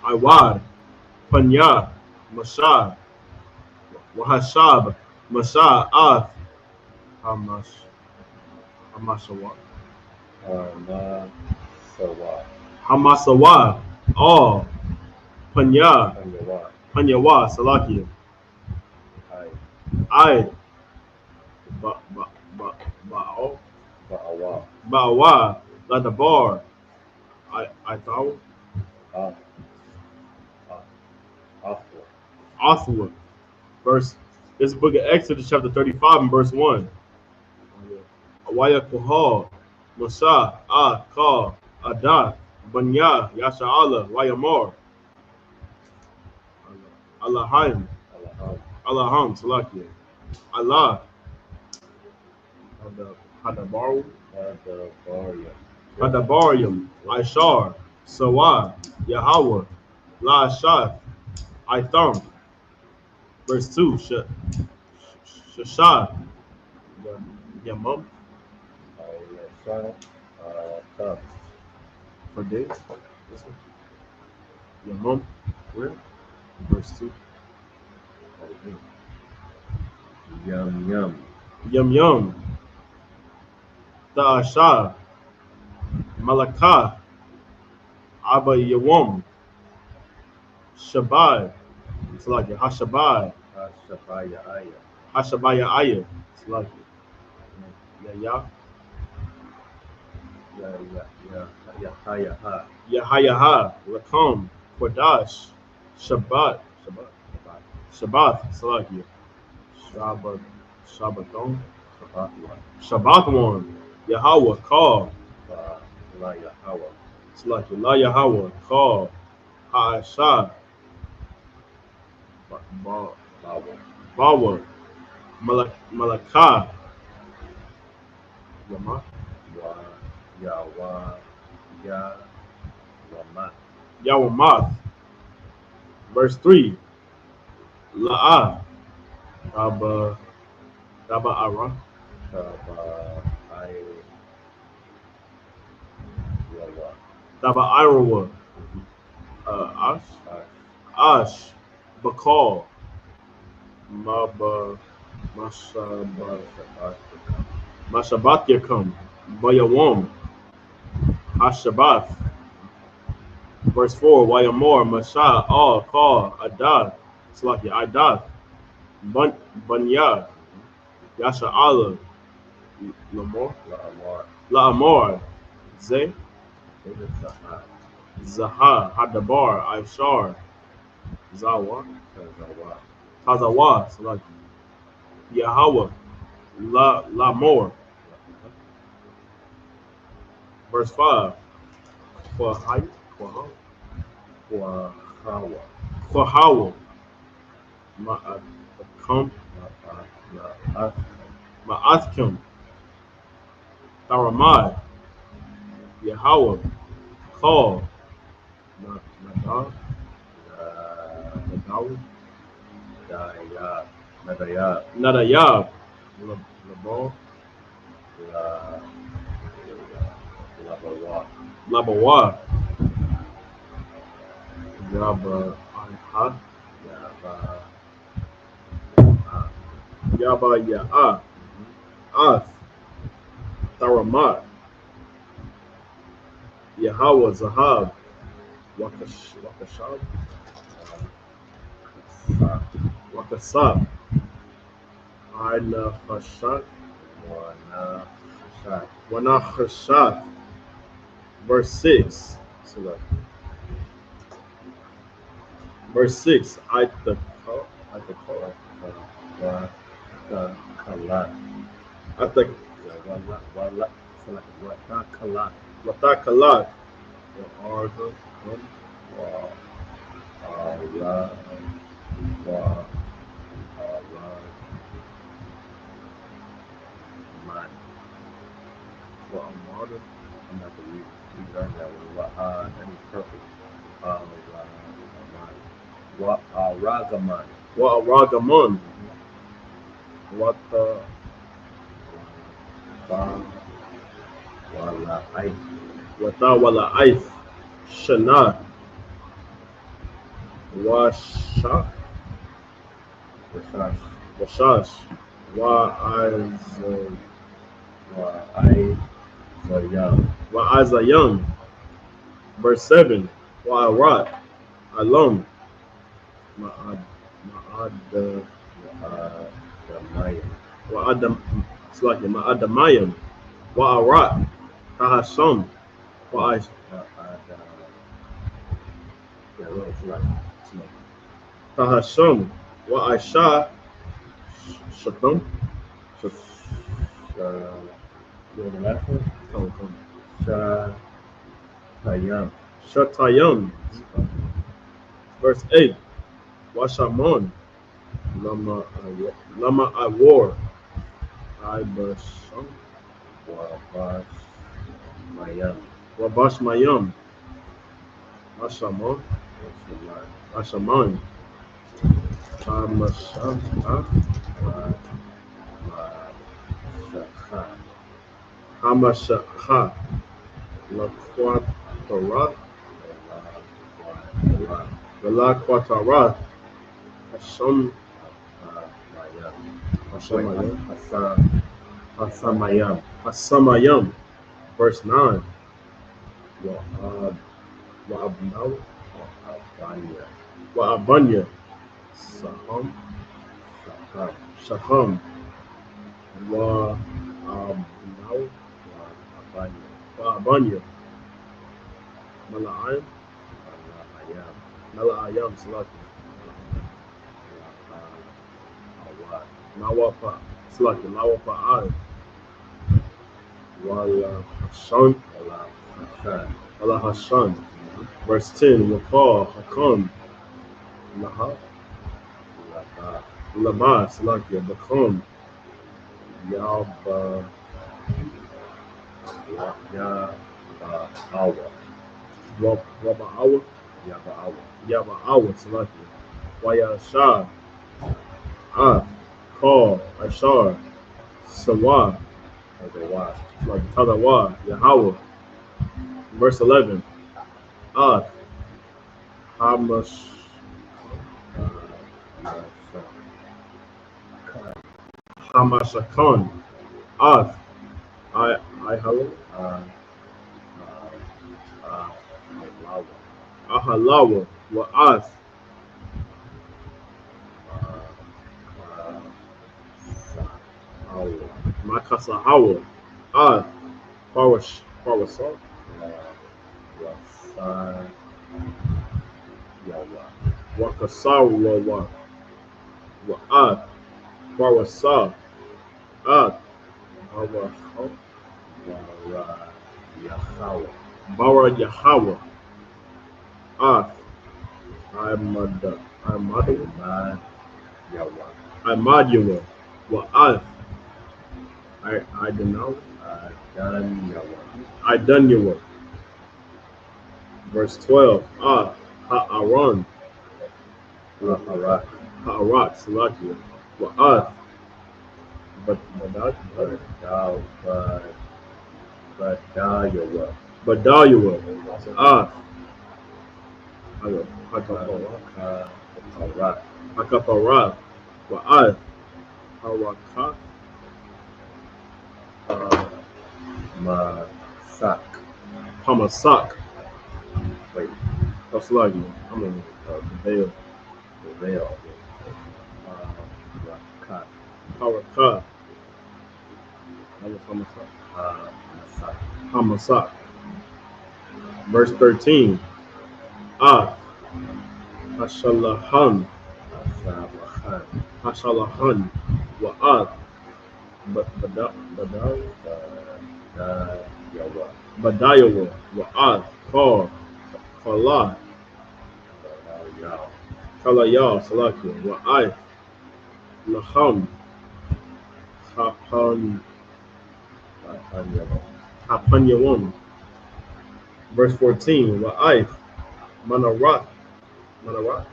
Iwad, Panya, Masha, Wahashab, Masha, Hamasawa, Hamasawa, all, Panya, Panyawa, Salakia, I, Ba'awa, Ladabar, I thought, Othwa, verse, this is the book of Exodus, chapter 35 and verse 1. Waya Kohal, Musa, Ka, Adah, Banya, Yasha Allah, Wayamar, Allahim, Allaham, Salakia, Allah, Hadabarium, Ishar, Sawa, Yahweh, La Shah, Itham, verse 2, Shashah, Yamam, for days, Yamam, where? Verse 2. Yum Yum, Ta'asha, Malakah, Abba Yawam, Shabai, it's like Hashabai, Hashabaya Ayah, it's like Yahayaha, Lakam, Kodash, Shabbat, it's like Shabbaton, Shabbaton, Yahweh, call, it's like La Yahweh, call, Ha'asha, Bawa, Malakah, Yawamath, verse 3, La'ah, Daba Ara, Daba Irawa, Ash, Bakal, Mashabat Yakam, Bayawam, Hashabath, verse 4, Wayamor, Masha, Kal, Adad, Slaki, Adad, Banya, Yasha Allah, La'amor, Zay, Zaha, Hadabar, Aishar, Zawa, Tazawa, Salaki, Yahweh, Lamor, verse 5, Kwahawa, Ma'athkim, Taramai, Yahweh, Call, Nadayab, Labawa, Yaba Ya'ah, Tharamat, Yahweh, Zahab, Wakasab, Aina Fashat,
Wanachashath, verse 6. Verse 6. I the Watakalat.
I'm not going to relearn that one. That is perfect. Ragaman.
Ragamon. Wala Aif. Shana. Washash. Wa'azayam. Verse 7. Wa'arat. Alum. Ma'adamayam. Wa'arat. Kahasham. Kahasham. Wa'aisha. Shatam. Shatayam. Verse 8. Washamon. Lama Awar. Ibasham. Wabash Mayam. Ashamon. Ashaman. Hamashaha. La Quatara. Hasamayam. Verse 9. Wa'abanya. Shaham. Wa'abanya. Mala'ayam. Salaki. Lawapa. Salaki. Lawapa Ai. Wala Hashan. Verse 10. Waqar. Hakam. Laba. Salaki. Bakam. Yaba'awa. Salaki. Wayasha. Call. Ashar. Sawa. Like Tadawa. Yahweh. Verse 11. Hamash. Hamashakan. Ihalaw. Ahalawa. Wa'ath. Makasahawa. Parwasa. Wakasawa. Wa'ath. Parwasa. Bara Yahweh. Imadua. Wa'ath. Idanuwa. Verse 12. Ha'aron. Ha'arat. Salakia. Wa'ath. Badayawa. Hakapara. Wa'ath. Hawaka. Hamasak. Wait. That's like I'm in the veil. Hawaka. That was Hamasak. Hamasak. Verse 13. Hashalahan. Hashalahan. Wa'ad. Badayawa. Wa'ad. Kala. Kalayal. Salakia. Wa'ai. Laham. Hapanyawan. Verse 14. Wa'ai. Manarat. Manarat.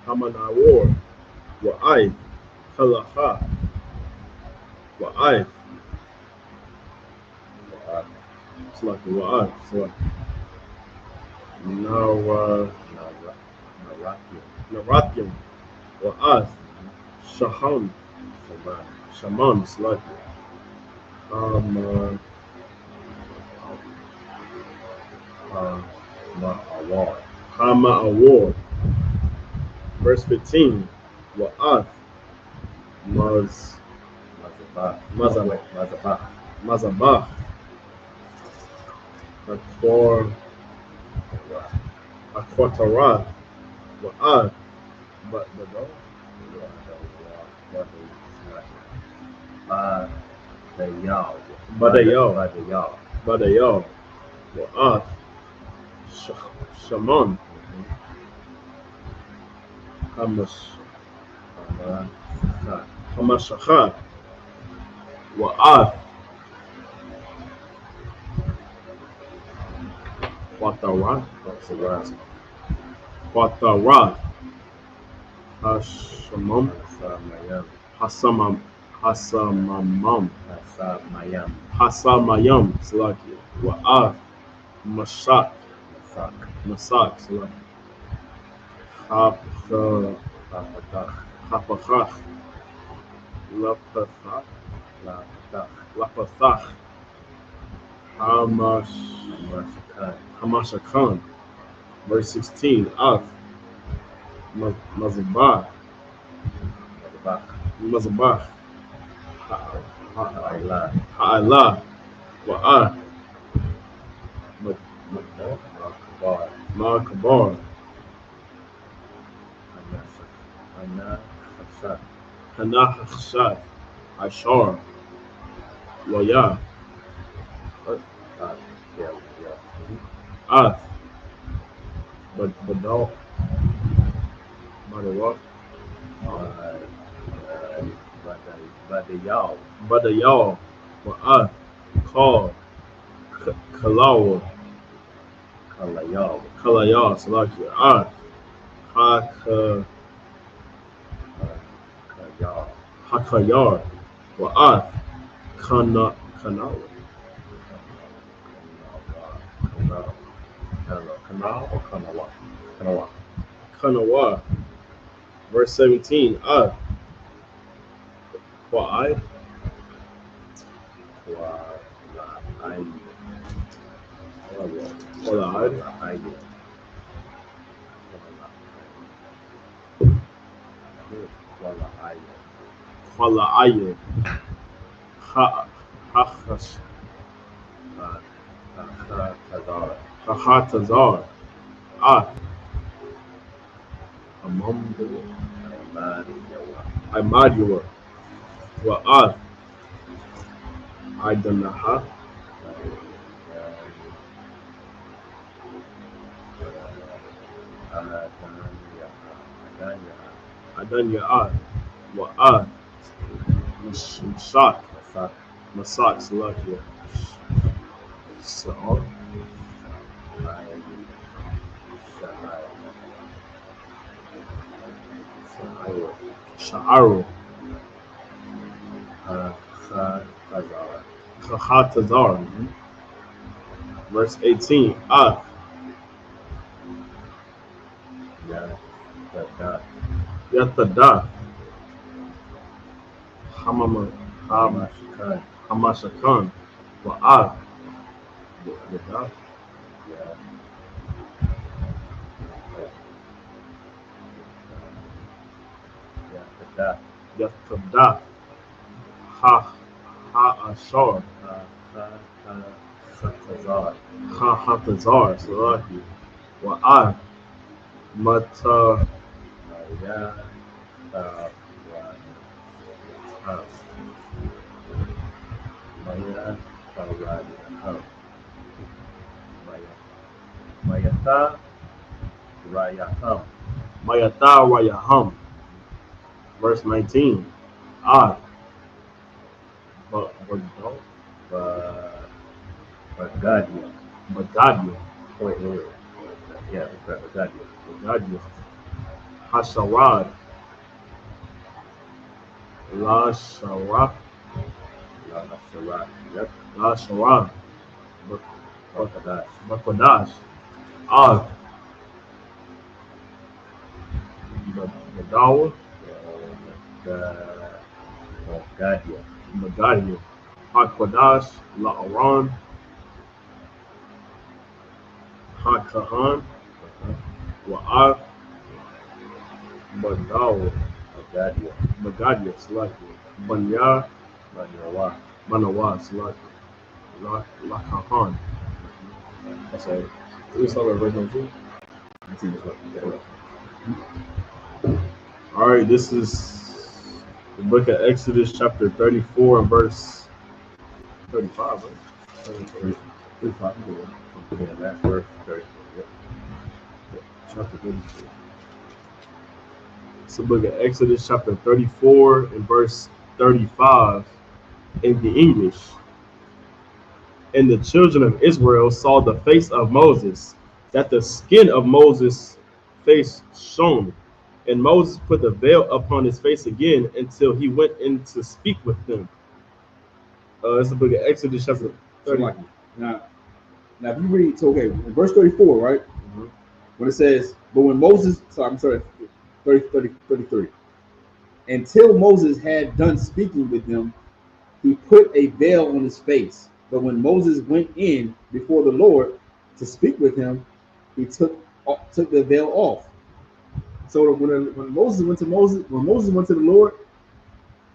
Hamanawar. Wa'ai. Kalaha. Wa'ai. Salakia. Wa'ai. Salakia. Narakim. Wa'ad. Shaman. Salakia. Hama Award. Verse 15. Wa'ad. Mazabah. Akwatara. Wa'ad. Badayaw. Wa'ad. Shaman. Hamashachah. Wa'ad. Quatara. Hashamam. Hasamayam. Salakia. Wa'ad. Masak. Salakia. Hapachach. Lapathach. Hamashakan. Verse 16. Mazabah. Ha'ala. Wa'ad. Ma'akabar. Hanachashad. Ashar. Waya. Badal. Badayaw. Wa'ad. Kalawa. Kalayal. Salakia. Hakayar. Wa'ad. Kanawa. Kanawa. Verse 17. Wa'ai. Kwala'ayin. Hahatazar. Imadua. Wa'ad. Idanaha. Adanya'ad. Wa'ad. Masak. Salakia. Sa'ar. Sha'aru. Chahatazar. Verse 18. Yatada. Hamashakan. Wa'ad.
Yatada, Ha-Ashar, Ha-Hatazar, Salaki, Wa'ad, Mata, Mayata Rayaham, verse 19. Ah, Bagadia, Bagadia, Hasharad, La Shara, La Shara, Bakadash, Ah, Badawa, Magadia, Hakwadash, La Aran, Hakahan, Wa'ar, Badawa, Magadia, Slaki, Banya, Manawa, Slaki, La Kahan. That's it. We saw the verse 19. All right, this is the book of Exodus, chapter 34, and verse 35. Right? 35. Last verse, 34. Yep. Chapter 34. It's the book of Exodus, chapter 34, and verse 35 in the English. And the children of Israel saw the face of Moses, that the skin of Moses' face shone. And Moses put the veil upon his face again until he went in to speak with them. It's the book of Exodus, chapter 30.
Now, if you read, so okay, in verse 34, right? Mm-hmm. When it says, but when Moses, 33. Until Moses had done speaking with them, he put a veil on his face. But when Moses went in before the Lord to speak with him, he took the veil off. So when Moses went to the Lord,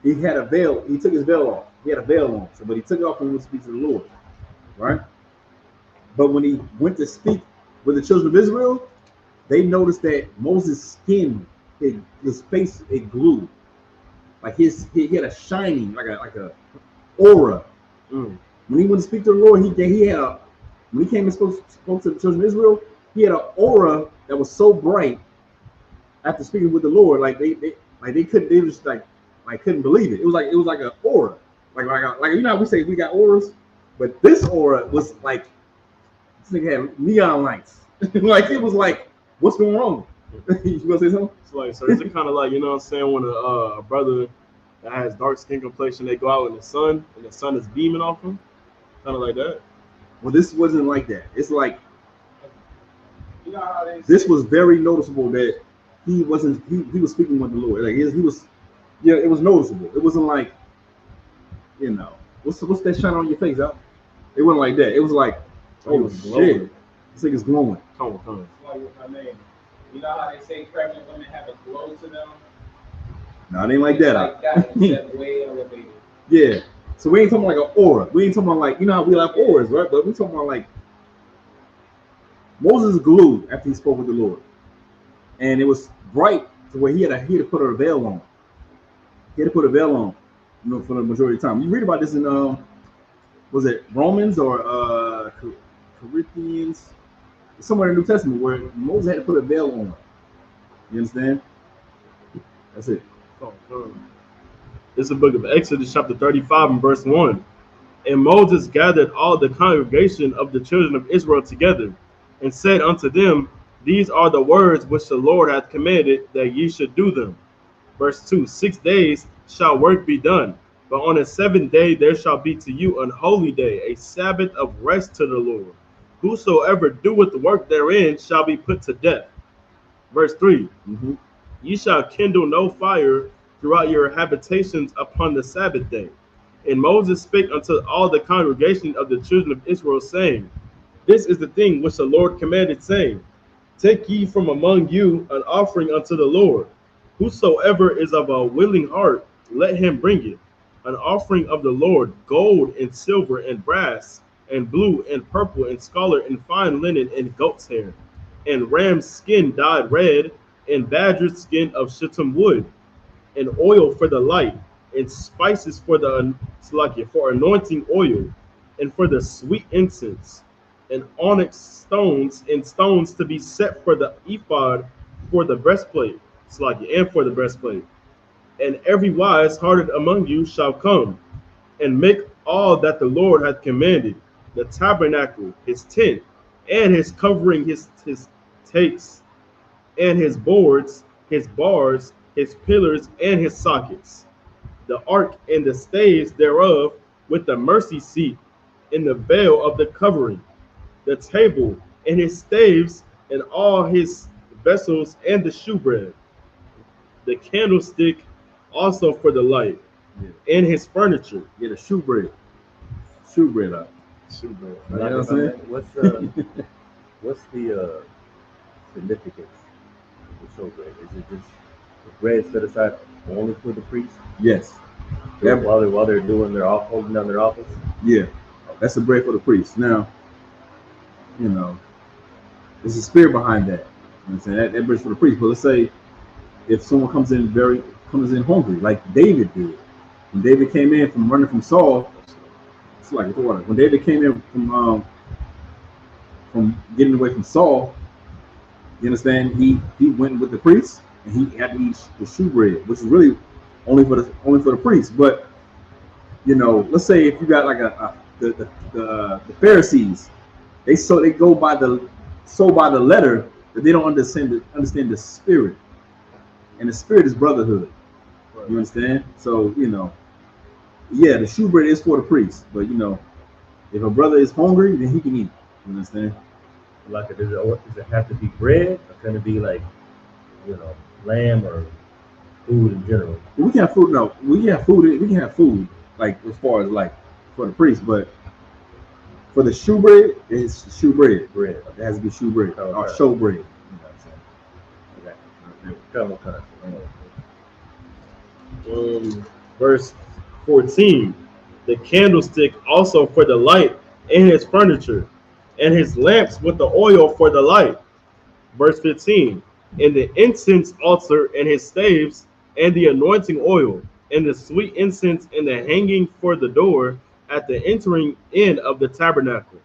he had a veil. He took his veil off. He had a veil on. So, but he took it off when he went to speak to the Lord, right? But when he went to speak with the children of Israel, they noticed that Moses' skin, his face, it glowed. Like he had a shining, like a aura. When he went to speak to the Lord, he had a, when he came and spoke to the children of Israel, he had an aura that was so bright. After speaking with the Lord, they couldn't believe it. It was like an aura, like you know how we say we got auras, but this aura was like this nigga had neon lights. Like it was like, what's going on? You gonna say something?
So is it kind of like, you know what I'm saying, when a brother that has dark skin complexion, they go out in the sun and the sun is beaming off them, kind of like that.
Well, this wasn't like that. It's like, you know how this was very noticeable that he was speaking with the Lord. Like he was, yeah, it was noticeable. It wasn't like, you know, what's that shine on your face, out? It wasn't like that. It was like, oh shit, this thing is glowing.
Come on.
You know how they say pregnant women have a glow to them?
No, it ain't like that.
Like that, except way elevated.
Yeah. So we ain't talking like an aura. We ain't talking about like, you know how we have auras, right? But we talking about like Moses glowed after he spoke with the Lord, and it was bright to where he had to put a veil on. He had to put a veil on, you know, for the majority of the time. You read about this in was it Romans or Corinthians? Somewhere in the New Testament where Moses had to put a veil on. You understand? That's it.
This is the book of Exodus, chapter 35, and verse 1. And Moses gathered all the congregation of the children of Israel together, and said unto them, these are the words which the Lord hath commanded, that ye should do them. Verse 2, 6 days shall work be done, but on the 7th day there shall be to you an holy day, a Sabbath of rest to the Lord. Whosoever doeth the work therein shall be put to death. Verse 3, ye shall kindle no fire throughout your habitations upon the Sabbath day. And Moses spake unto all the congregation of the children of Israel, saying, this is the thing which the Lord commanded, saying, take ye from among you an offering unto the Lord.
Whosoever is of a willing heart, let him bring it. An offering of the Lord, gold and silver and brass and blue and purple and scarlet and fine linen and goat's hair, and ram's skin dyed red, and badger's skin of shittim wood, and oil for the light, and spices for the for anointing oil, and for the sweet incense, and onyx stones and stones to be set for the ephod, for the breastplate, and for the breastplate. And every wise hearted among you shall come and make all that the Lord hath commanded, the tabernacle, his tent, and his covering, his takes, and his boards, his bars, his pillars, and his sockets, the ark and the staves thereof, with the mercy seat, and the veil of the covering, the table, and his staves, and all his vessels, and the shewbread, the candlestick also for the light, and his furniture.
Yeah, the shewbread. Shewbread up.
Shewbread.
You know what I'm saying?
What's the significance of the showbread? Is it just the bread set aside only for the priests?
Yes.
While they're doing their holding down their office?
Yeah. That's the bread for the priests. Now, you know, there's a spirit behind that. You know what I'm saying? That bread's for the priests. But let's say if someone comes in hungry, like David did. When David came in from running from Saul, it's like water. When David came in from getting away from Saul, you understand, he went with the priests and he had to eat the shewbread, which is really only for the priests. But you know, let's say if you got like the Pharisees, they go by the letter, but they don't understand the spirit. And the spirit is brotherhood. You understand? So, you know, yeah, the shewbread is for the priest. But, you know, if a brother is hungry, then he can eat. You understand?
Like, does it have to be bread? Or can it be like, you know, lamb or food in general?
We can have food. No, we can have food. We can have food, like, as far as, like, for the priest. But for the shewbread, it's shewbread. Bread. It has to be shewbread or showbread.
Verse 14, the candlestick also for the light, and his furniture, and his lamps with the oil for the light. Verse 15, and the incense altar, and his staves, and the anointing oil, and the sweet incense, and the hanging for the door at the entering in of the tabernacle,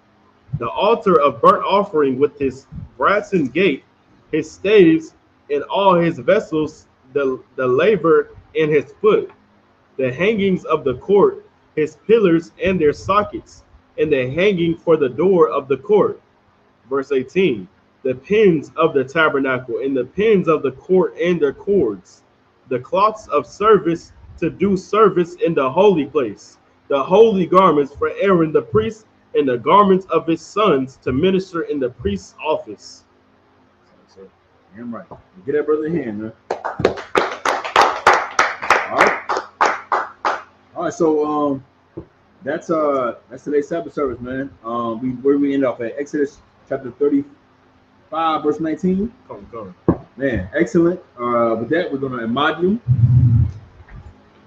the altar of burnt offering with his brassen gate, his staves, and all his vessels, the laver in his foot, the hangings of the court, his pillars and their sockets, and the hanging for the door of the court. Verse 18, the pins of the tabernacle, and the pins of the court and their cords, the cloths of service to do service in the holy place, the holy garments for Aaron the priest, and the garments of his sons to minister in the priest's office.
Damn right. Get that brother in, man. All right. So that's today's Sabbath service, man. Where we end up at Exodus chapter 35, verse 19.
Come.
Man, excellent. With that, we're gonna imadium.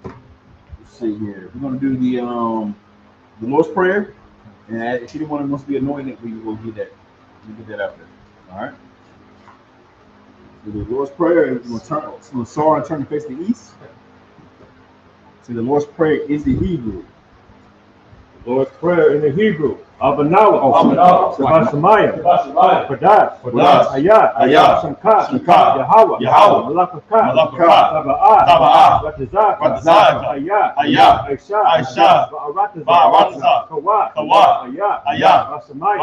Let's see here. We're gonna do the Lord's Prayer, and if anyone wants to be anointed, we will get that. We get that out there. All right. So the Lord's Prayer. We're gonna soar and turn to face the east. See, the Lord's Prayer is the Hebrew.
Lord's Prayer in the Hebrew. Abanawa, Sabasamaya, Padash, Ayat, Shamka, Yahweh, Malakaka, Sabbath, Ratazaka, Ayat, Aisha, Ba'arataza, Kawat, Ayat, Asamaya,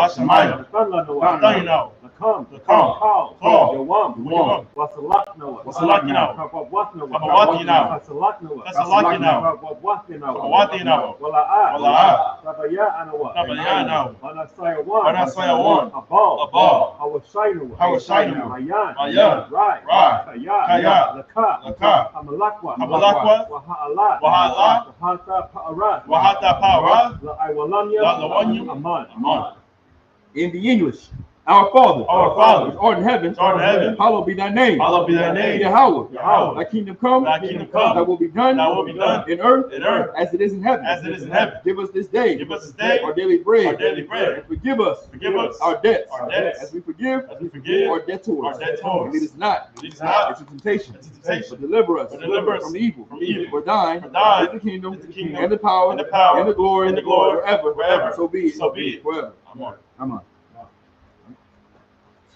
Nathanawa, Nakam, Paul, Yawam, Wasalaknawa, Wasalaknawa, Wala'ah, Tabayanawa, Manasaya one, Abal, Hawashainawa, Ayan, Rai, Kaya, Laka, Hamalakwa, Waha'alat, Wahata Pa'arat, La'Iwalamya, Aman.
In the English, Our Father,
Father,
which art in heaven, hallowed be thy name.
hallowed be thy name.
Yahweh, thy kingdom come,
Thy kingdom come,
thy will be done, in earth, as it is in heaven. Give us this day, our daily bread, and forgive us our debts, as we forgive our debtors. And lead us not into temptation, but deliver us from evil. For thine is the kingdom, and the power, and the glory, forever. So be it, forever.
Come on.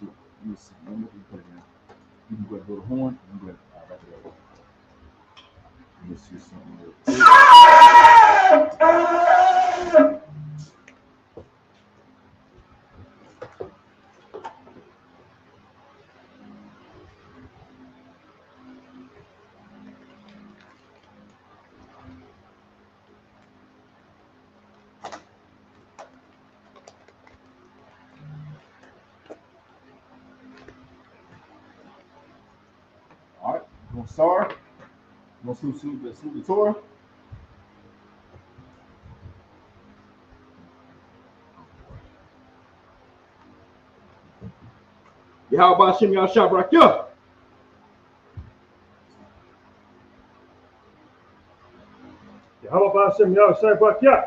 So, let me see. Let me put it down. You can go ahead and go to horn. And go ahead. Back to that. Let me see something real quick. All right, we're gonna start. We're gonna salute the Torah.
Yahweh Hashem Yahshua Barakah.
Yahweh Hashem Yahshua Barakah.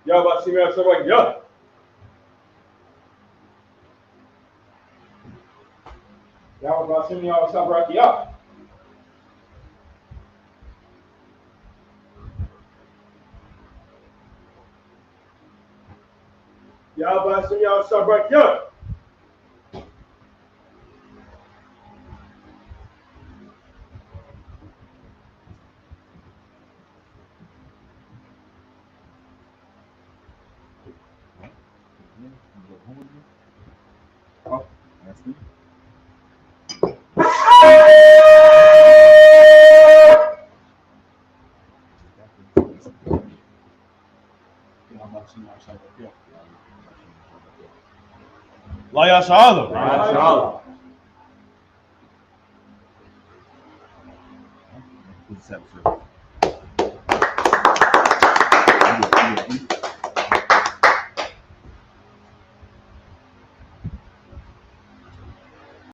Yahweh Hashem Yahshua Barakah. Yahweh Hashem Yahshua Barakah. Yahweh Hashem Yahshua Barakah.
Oh, that's good.
La Shalom.
Who's the Sabbath?